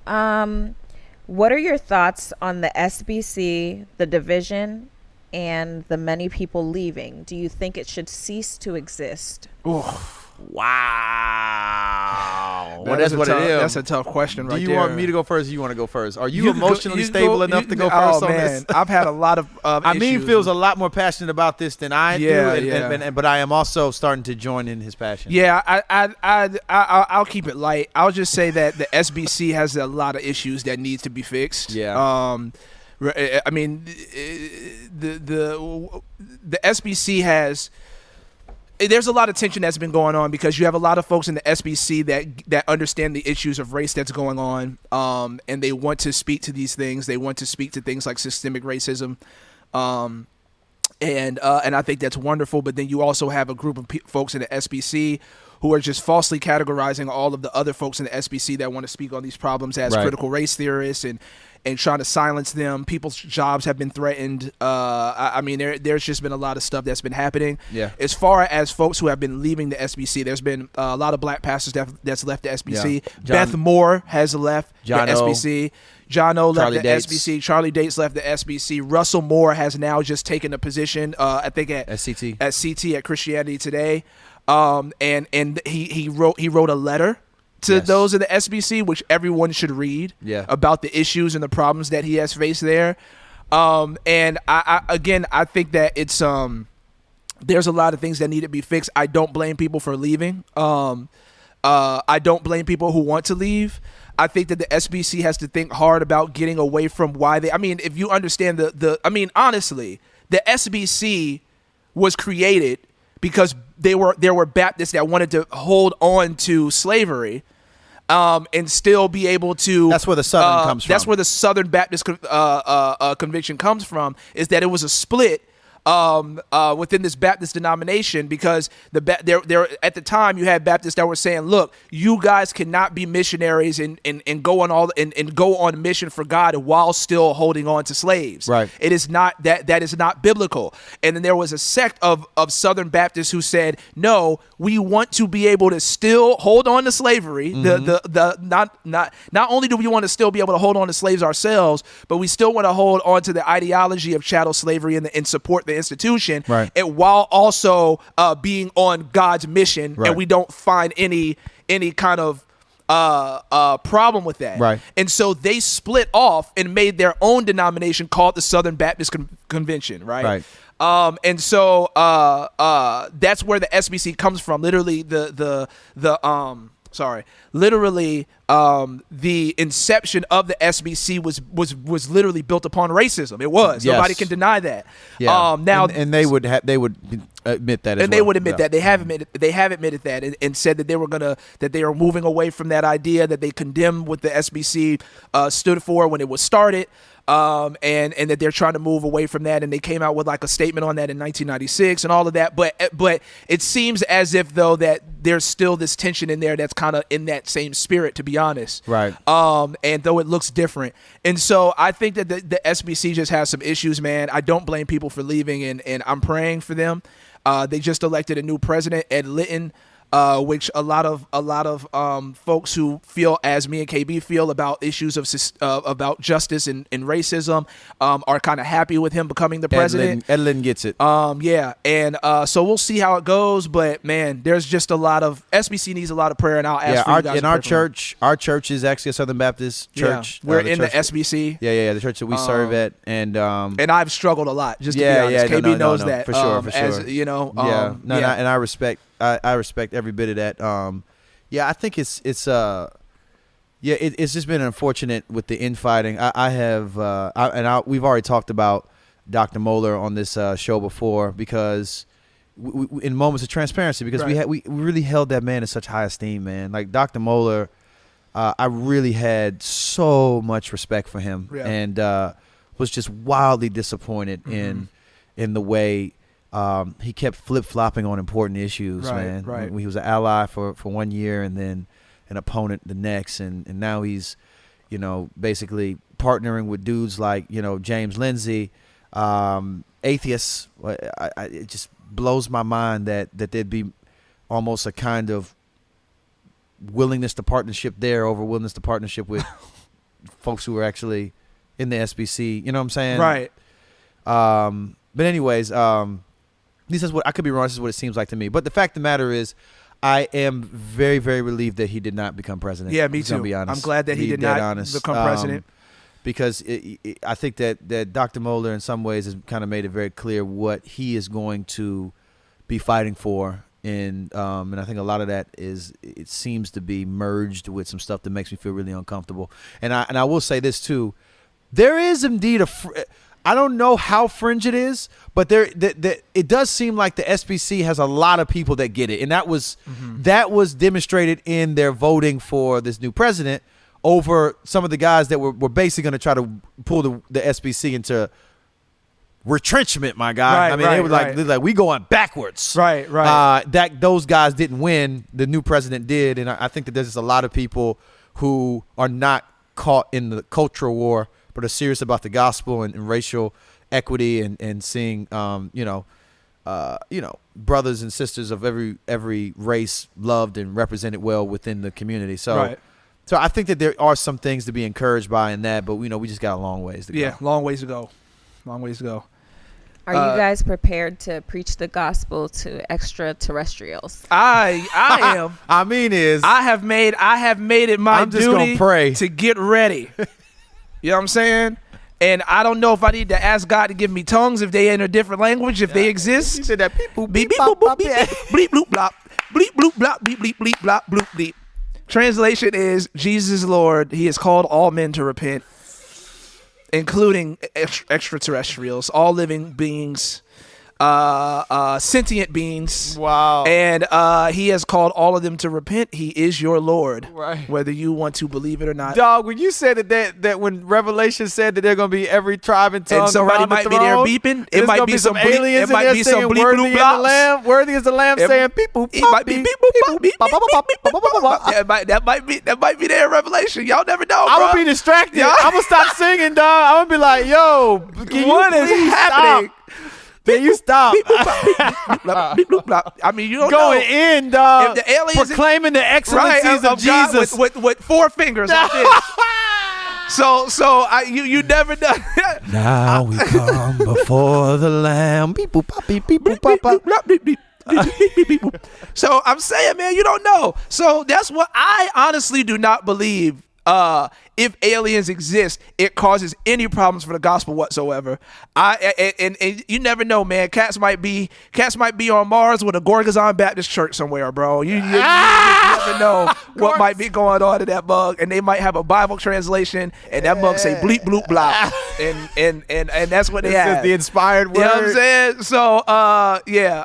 What are your thoughts on the SBC, the division, and the many people leaving? Do you think it should cease to exist? Wow. Well, that's what it is. That's a tough question right there. Do you want me to go first or you want to go first? Are you emotionally stable enough to go first on this? I've had a lot of Amin feels a lot more passionate about this than I do, but I am also starting to join in his passion. Yeah, I'll keep it light. I'll just say that the SBC has a lot of issues that needs to be fixed. Yeah. I mean, the SBC has... There's a lot of tension that's been going on because you have a lot of folks in the SBC that understand the issues of race that's going on, and they want to speak to these things. They want to speak to things like systemic racism, And I think that's wonderful. But then you also have a group of folks in the SBC who are just falsely categorizing all of the other folks in the SBC that want to speak on these problems as critical race theorists and trying to silence them. People's jobs have been threatened. I mean, there's just been a lot of stuff that's been happening. Yeah. As far as folks who have been leaving the SBC, there's been a lot of black pastors that's left the SBC. Yeah. Beth Moore has left John the SBC. John O left the Dates. SBC. Charlie Dates left the SBC. Russell Moore has now just taken a position, I think at CT at Christianity Today. And he wrote a letter to those in the SBC, which everyone should read about the issues and the problems that he has faced there. And I think that it's there's a lot of things that need to be fixed. I don't blame people for leaving. I don't blame people who want to leave. I think that the SBC has to think hard about getting away from why they. I mean, if you understand honestly, the SBC was created because there were Baptists that wanted to hold on to slavery, and still be able to. That's where the Southern comes from. That's where the Southern Baptist conviction comes from. Is that it was a split within this Baptist denomination, because there at the time you had Baptists that were saying, look, you guys cannot be missionaries and go on mission for God while still holding on to slaves. Right. It is not that is not biblical. And then there was a sect of Southern Baptists who said, no, we want to be able to still hold on to slavery. Not only do we want to still be able to hold on to slaves ourselves, but we still want to hold on to the ideology of chattel slavery and support the institution, and while also being on God's mission, and we don't find any kind of problem with that. Right. And so they split off and made their own denomination called the Southern Baptist Convention. Right. And so that's where the SBC comes from. Literally the inception of the SBC was literally built upon racism. It was. Yes. Nobody can deny that. Yeah. Now, and they would admit that, and they would admit that they have admitted that, and said that they are moving away from that idea that they condemned what the SBC stood for when it was started. And that they're trying to move away from that, and they came out with like a statement on that in 1996 and all of that. But it seems as if though that there's still this tension in there that's kind of in that same spirit, to be honest. Right. And though it looks different, and so I think that the SBC just has some issues, man. I don't blame people for leaving, and I'm praying for them. They just elected a new president, Ed Litton. Which a lot of folks who feel as me and KB feel about issues about justice and racism are kind of happy with him becoming the president. Ed Litton gets it. And so we'll see how it goes. But man, there's just a lot of SBC needs a lot of prayer, and I'll ask for you guys. Our church is actually a Southern Baptist church. We're in the SBC. Yeah, the church that we serve at, and I've struggled a lot. Just to be honest, KB knows that for sure. As you know, and I respect. I respect every bit of that. I think it's just been unfortunate with the infighting. We've already talked about Dr. Moeller on this show before, because we, in moments of transparency, because we really held that man in such high esteem, man. Like Dr. Moeller, I really had so much respect for him, and was just wildly disappointed in the way. He kept flip-flopping on important issues, man. Right. He was an ally for 1 year and then an opponent the next. And now he's, basically partnering with dudes like, James Lindsay, atheists. It just blows my mind that there'd be almost a kind of willingness to partnership there over willingness to partnership with folks who are actually in the SBC. You know what I'm saying? Right. But anyways, this is what I could be wrong. This is what it seems like to me. But the fact of the matter is, I am very, very relieved that he did not become president. Yeah, me too. Be honest. I'm glad that he did not become president. Because I think that Dr. Moeller in some ways has kind of made it very clear what he is going to be fighting for. And I think a lot of that it seems to be merged with some stuff that makes me feel really uncomfortable. And I will say this too. There is indeed I don't know how fringe it is, but it does seem like the SBC has a lot of people that get it, and that was demonstrated in their voting for this new president over some of the guys that were basically going to try to pull the SBC into retrenchment, my guy. Right, I mean, right, they were right. like we going backwards. Right, right. That those guys didn't win. The new president did, and I think that there's just a lot of people who are not caught in the cultural war, but are serious about the gospel and racial equity and seeing, brothers and sisters of every race loved and represented well within the community. So. Right. So I think that there are some things to be encouraged by in that, but we just got a long ways to go. Yeah, long ways to go. Long ways to go. Are you guys prepared to preach the gospel to extraterrestrials? I am. I mean, I have made it my I'm just duty gonna pray to get ready. You know what I'm saying? And I don't know if I need to ask God to give me tongues if they in a different language, if they exist. You said that beep boop Beep beep beep bop, boop bop, boop yeah. beep bleep bloop blop bleep bloop blop beep bleep bleep blop bloop bleep. Translation is Jesus is Lord. He has called all men to repent, including extraterrestrials, all living beings, sentient beings. Wow. And he has called all of them to repent. He is your Lord, Right. whether you want to believe it or not. Dog, when you said that when Revelation said that they're gonna be every tribe and tongue, And somebody around the might be there throne, beeping. It there's might gonna be some aliens. it might in be there some singing bleep worthy bloop is the blops. lamb, worthy is the lamb, It- saying beep boop It bop, might be beep beep boop boop beep bop, bop, bop, bop, bop, bop, bop. That might be there in Revelation. Y'all never know, I'm bro. gonna be distracted. Yeah. I'm gonna stop singing, dog. I'm gonna be like, yo, can What you is please happening? Stop? Can you stop? Beep, boop, bop, beep, bloop, blop, beep, bloop, blop. I mean, you don't Going know. in, dog. If the aliens- proclaiming the excellencies of God Jesus. with 4 fingers like this. So you never know. Now we come before the Lamb. Beep boop bop, beep beep boop bop, bop. Beep, beep, beep, beep, beep, boop. So I'm saying, man, you don't know. So that's what I honestly do not believe. If aliens exist, it causes any problems for the gospel whatsoever. And you never know, man. Cats might be on Mars with a Gorgonzola Baptist church somewhere, bro. You never know what might be going on in that bug, and they might have a Bible translation, and that bug say bleep bloop blah, and that's what they This have. is the inspired word. You know what I'm saying? So yeah,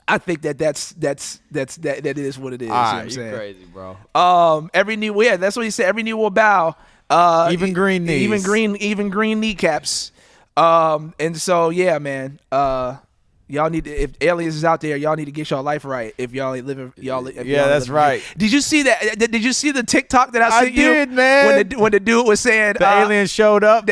I think that that is what it is. You know what I'm saying? crazy, bro. Every knee, that's what he said. Every knee will bow. Even green knees. even green kneecaps. And so yeah, man. Y'all need to, if aliens is out there, y'all need to get y'all life right. If y'all ain't living, Yeah, that's right. Did you see that? Did you see the TikTok that I sent you? did, man. When the dude was saying The alien showed up.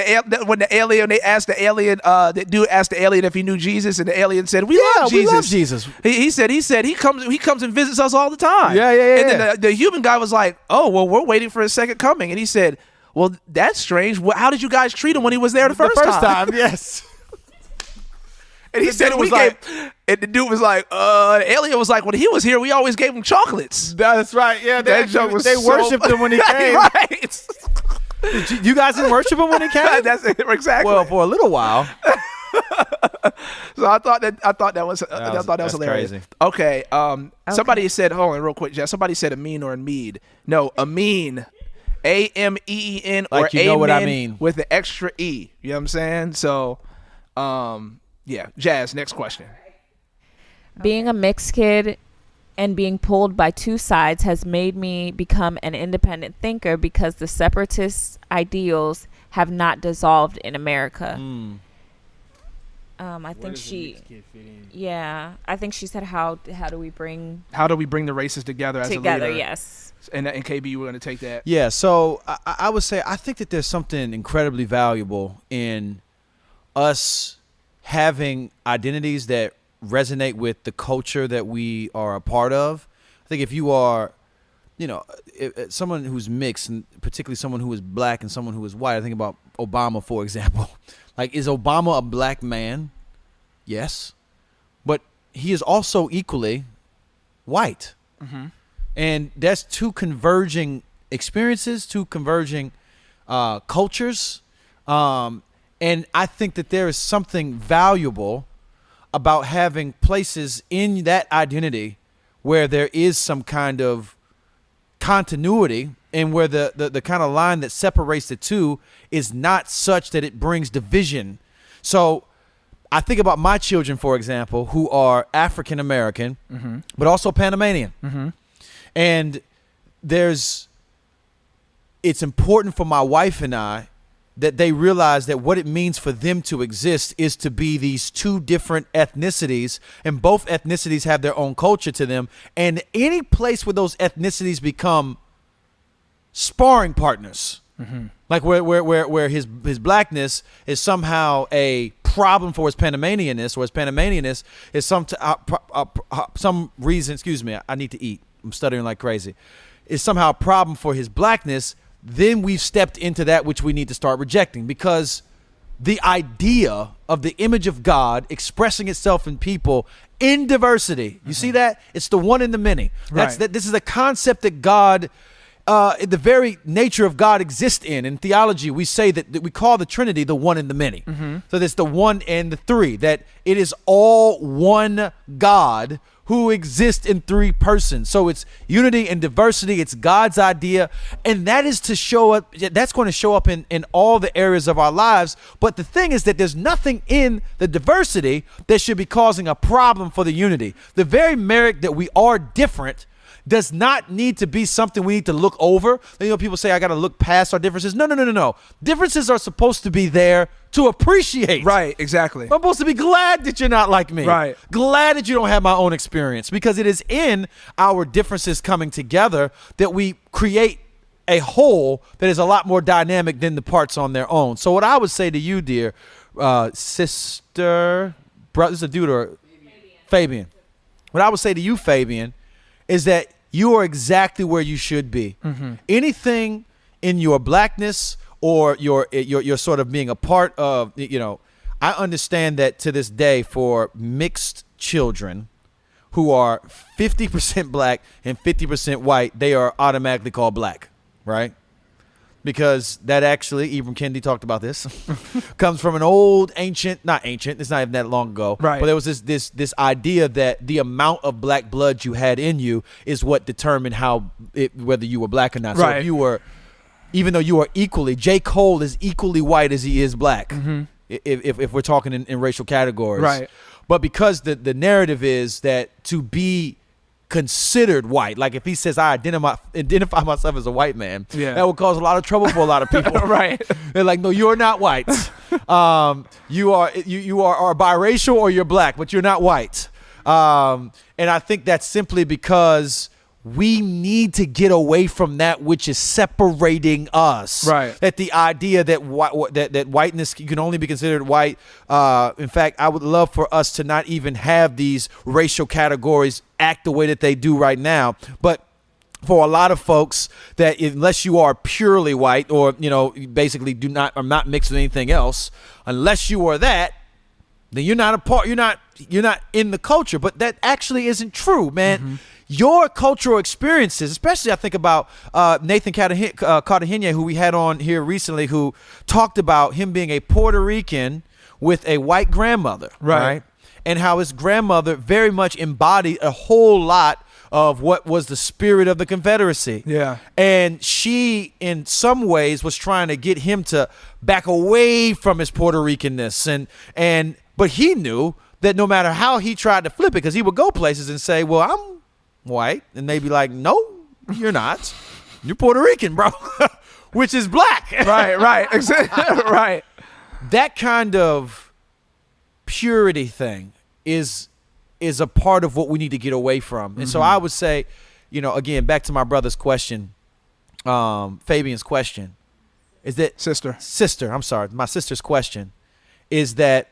when the alien, they asked the alien, the dude asked the alien if he knew Jesus, and the alien said, "We Yeah, love we Jesus." love Jesus. He said he comes and visits us all the time. Yeah. And then the human guy was like, "Oh, well, we're waiting for his second coming," and he said, "Well, that's strange. How did you guys treat him when he was there the first time?" Yes. And he The said dude we was gave. like- And the dude was like, the alien was like, when he was here, we always gave him chocolates. That's right. Yeah, That joke was they so worshipped him when he came. Right. You guys didn't worship him when he came? That's it, exactly. Well, for a little while. So I thought that was that's hilarious. crazy. Okay. Somebody said, hold on, real quick, Jess. Somebody said Amin or Mead. No, Amin. AMEEN or Like, you know what I Amen mean. with the extra E. You know what I'm saying? So, yeah. Jazz, next question. Being a mixed kid and being pulled by two sides has made me become an independent thinker because the separatist ideals have not dissolved in America. I think I think she said how do we bring the races together as together? a leader? Yes. And KB, you were going to take that. Yeah, so I would say I think that there's something incredibly valuable in us having identities that resonate with the culture that we are a part of. I think if you are, someone who's mixed, and particularly someone who is black and someone who is white, I think about Obama, for example. Like, is Obama a black man? Yes. But he is also equally white. Mm-hmm. And that's two converging experiences, two converging cultures. And I think that there is something valuable about having places in that identity where there is some kind of continuity and where the kind of line that separates the two is not such that it brings division. So I think about my children, for example, who are African American, but also Panamanian. And it's important for my wife and I that they realize that what it means for them to exist is to be these two different ethnicities, and both ethnicities have their own culture to them. And any place where those ethnicities become sparring partners, like where his blackness is somehow a problem for his Panamanianness, or his Panamanianness is some reason. Excuse me, I need to eat. I'm stuttering like crazy. Is somehow a problem for his blackness. Then we've stepped into that which we need to start rejecting, because the idea of the image of God expressing itself in people in diversity, you see that? It's the one in the many. That's that. This is a concept that God, the very nature of God exists in. In theology, we say that we call the Trinity the one in the many. So there's the one and the three, that it is all one God who exists in three persons. So it's unity and diversity. It's God's idea. And that is to show up. That's going to show up in all the areas of our lives. But the thing is that there's nothing in the diversity that should be causing a problem for the unity. The very merit that we are different does not need to be something we need to look over. You know, people say, I got to look past our differences. No. Differences are supposed to be there to appreciate. Right, exactly. I'm supposed to be glad that you're not like me. Right. Glad that you don't have my own experience, because it is in our differences coming together that we create a whole that is a lot more dynamic than the parts on their own. So what I would say to you, dear sister, brother, this is a dude or Fabian. What I would say to you, Fabian, is that you are exactly where you should be. Anything in your blackness or your sort of being a part of, I understand that to this day, for mixed children who are 50% black and 50% white, they are automatically called black, right? Because that actually, Ibram Kendi talked about this, comes from an old not ancient, it's not even that long ago. Right. But there was this idea that the amount of black blood you had in you is what determined whether you were black or not. Right. So if you were, even though you are equally, J. Cole is equally white as he is black, if we're talking in racial categories. Right. But because the narrative is that to be considered white, like if he says I identify myself as a white man, that would cause a lot of trouble for a lot of people. Right. They're like, no, you're not white. You are biracial, or you're black, but you're not white. And I think that's simply because we need to get away from that which is separating us. Right. That the idea that that whiteness can only be considered white. In fact, I would love for us to not even have these racial categories act the way that they do right now. But for a lot of folks, that unless you are purely white, or basically are not mixed with anything else, unless you are that, then you're not a part. You're not in the culture. But that actually isn't true, man. Your cultural experiences, especially I think about Nathan Cartagena, who we had on here recently, who talked about him being a Puerto Rican with a white grandmother, right? And how his grandmother very much embodied a whole lot of what was the spirit of the Confederacy. Yeah. And she, in some ways, was trying to get him to back away from his Puerto Ricanness. But he knew that no matter how he tried to flip it, because he would go places and say, well, I'm white, and they'd be like, no, you're not. You're Puerto Rican, bro. Which is black. Right. Right. That kind of purity thing is a part of what we need to get away from. And so I would say, again, back to my brother's question, Fabian's question, is that my sister's question is that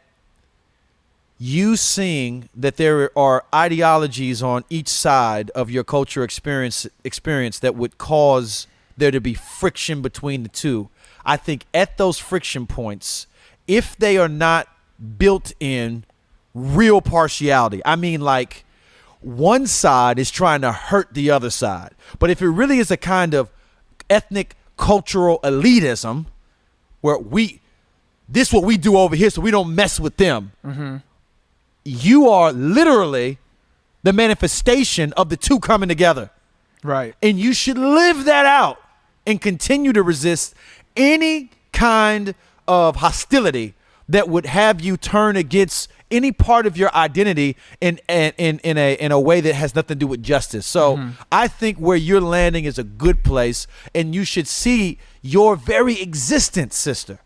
you seeing that there are ideologies on each side of your culture experience that would cause there to be friction between the two. I think at those friction points, if they are not built in real partiality, I mean, like one side is trying to hurt the other side, but if it really is a kind of ethnic cultural elitism where this is what we do over here so we don't mess with them, you are literally the manifestation of the two coming together. Right. And you should live that out and continue to resist any kind of hostility that would have you turn against any part of your identity in a way that has nothing to do with justice. So I think where you're landing is a good place, and you should see your very existence, sister,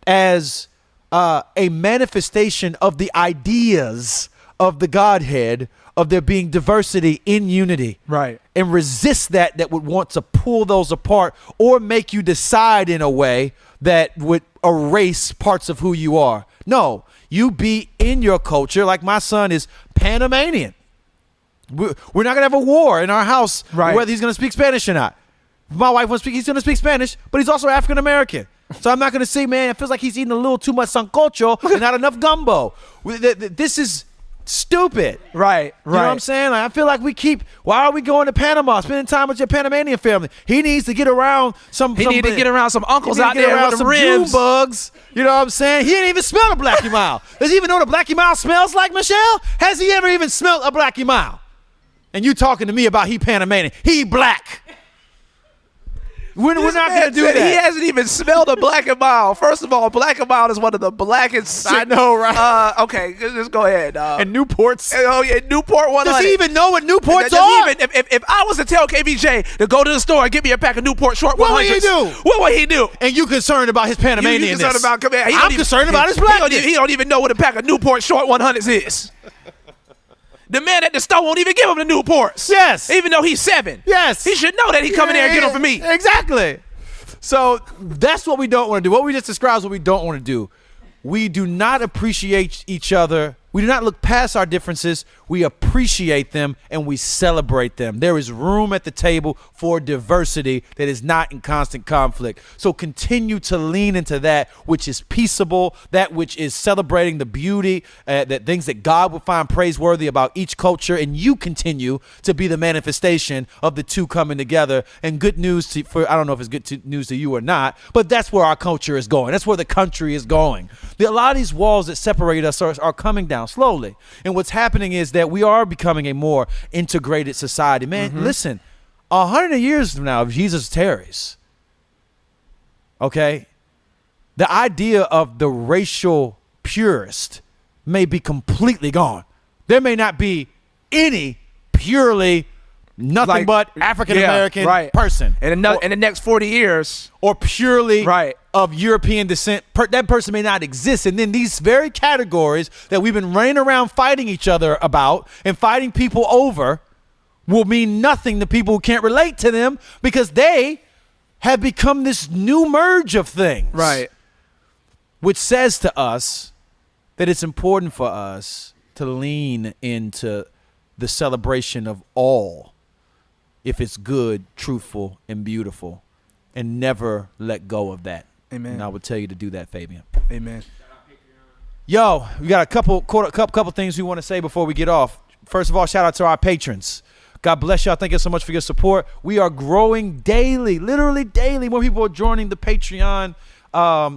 as a manifestation of the ideas of the Godhead, of there being diversity in unity. Right. And resist that would want to pull those apart or make you decide in a way that would erase parts of who you are. No, you be in your culture. Like my son is Panamanian. We're not going to have a war in our house whether he's going to speak Spanish or not. If my wife wants to speak, he's going to speak Spanish, but he's also African American. So I'm not going to say, man, it feels like he's eating a little too much sancocho and not enough gumbo. This is stupid. Right. You know what I'm saying? Like, I feel like why are we going to Panama, spending time with your Panamanian family? He needs to get around some uncles out there with some ribs. June bugs. You know what I'm saying? He didn't even smell a Blackie Mile. Does he even know what a Blackie Mile smells like, Michelle? Has he ever even smelled a Blackie Mile? And you talking to me about he Panamanian. He black. We're not going to do that. He hasn't even smelled a Black and Mild. First of all, Black and Mild is one of the blackest. I know, right? Okay, just go ahead. And Newports. Oh, yeah, Newport 100. Does he even know what Newports are? If I was to tell KBJ to go to the store and get me a pack of Newport Short 100s, what would he do? What would he do? And you concerned about his Panamanian-ness. You concerned about, I'm concerned about his blackness. He don't even know what a pack of Newport Short 100s is. The man at the store won't even give him the Newports. Yes. Even though he's 7. Yes. He should know that he coming there and get them for me. Exactly. So that's what we don't want to do. What we just described is what we don't want to do. We do not appreciate each other. We do not look past our differences. We appreciate them and we celebrate them. There is room at the table for diversity that is not in constant conflict. So continue to lean into that which is peaceable, that which is celebrating the beauty, that things that God would find praiseworthy about each culture. And you continue to be the manifestation of the two coming together. And good news I don't know if it's good news to you or not, but that's where our culture is going. That's where the country is going. A lot of these walls that separate us are coming down slowly. And what's happening is that we are becoming a more integrated society. Man, listen, 100 years from now, if Jesus tarries, okay, the idea of the racial purist may be completely gone. There may not be any purely nothing but African-American person. In the next 40 years. Or purely of European descent. That person may not exist. And then these very categories that we've been running around fighting each other about and fighting people over will mean nothing to people who can't relate to them because they have become this new merge of things. Right. Which says to us that it's important for us to lean into the celebration of all if it's good, truthful, and beautiful, and never let go of that. Amen. And I would tell you to do that, Fabian. Amen. Yo, we got a couple things we want to say before we get off. First of all, shout out to our patrons. God bless y'all. Thank you so much for your support. We are growing daily, literally daily. More people are joining the Patreon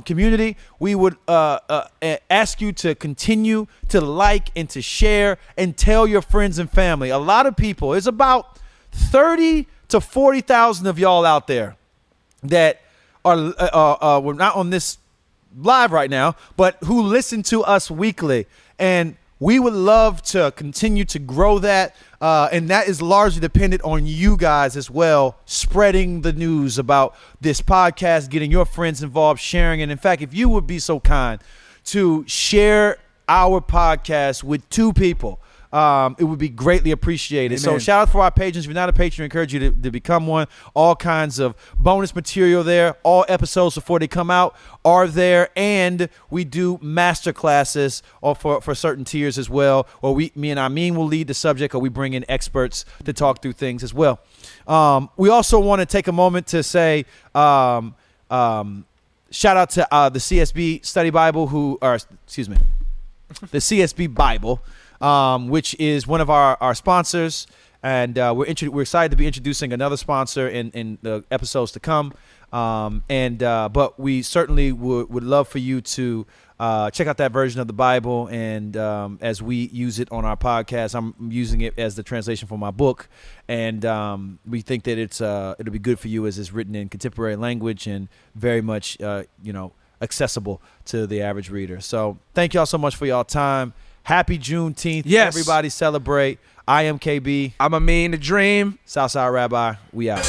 community. We would ask you to continue to like and to share and tell your friends and family. A lot of people, it's about 30 to 40,000 of y'all out there that are we're not on this live right now, but who listen to us weekly. And we would love to continue to grow that. And that is largely dependent on you guys as well, spreading the news about this podcast, getting your friends involved, sharing. And in fact, if you would be so kind to share our podcast with 2 people, it would be greatly appreciated. Amen. So shout out for our patrons. If you're not a patron, I encourage you to become one. All kinds of bonus material there. All episodes before they come out are there. And we do master classes for certain tiers as well. Or me and Amin will lead the subject, or we bring in experts to talk through things as well. We also want to take a moment to say shout out to the CSB Study Bible, the CSB Bible, which is one of our sponsors, and we're excited to be introducing another sponsor in the episodes to come. But we certainly would love for you to check out that version of the Bible, and as we use it on our podcast, I'm using it as the translation for my book, and we think that it'll be good for you as it's written in contemporary language and very much accessible to the average reader. So thank y'all so much for y'all time. Happy Juneteenth. Yes. Everybody celebrate. I am KB. I'm Amin the Dream. Southside Rabbi. We out.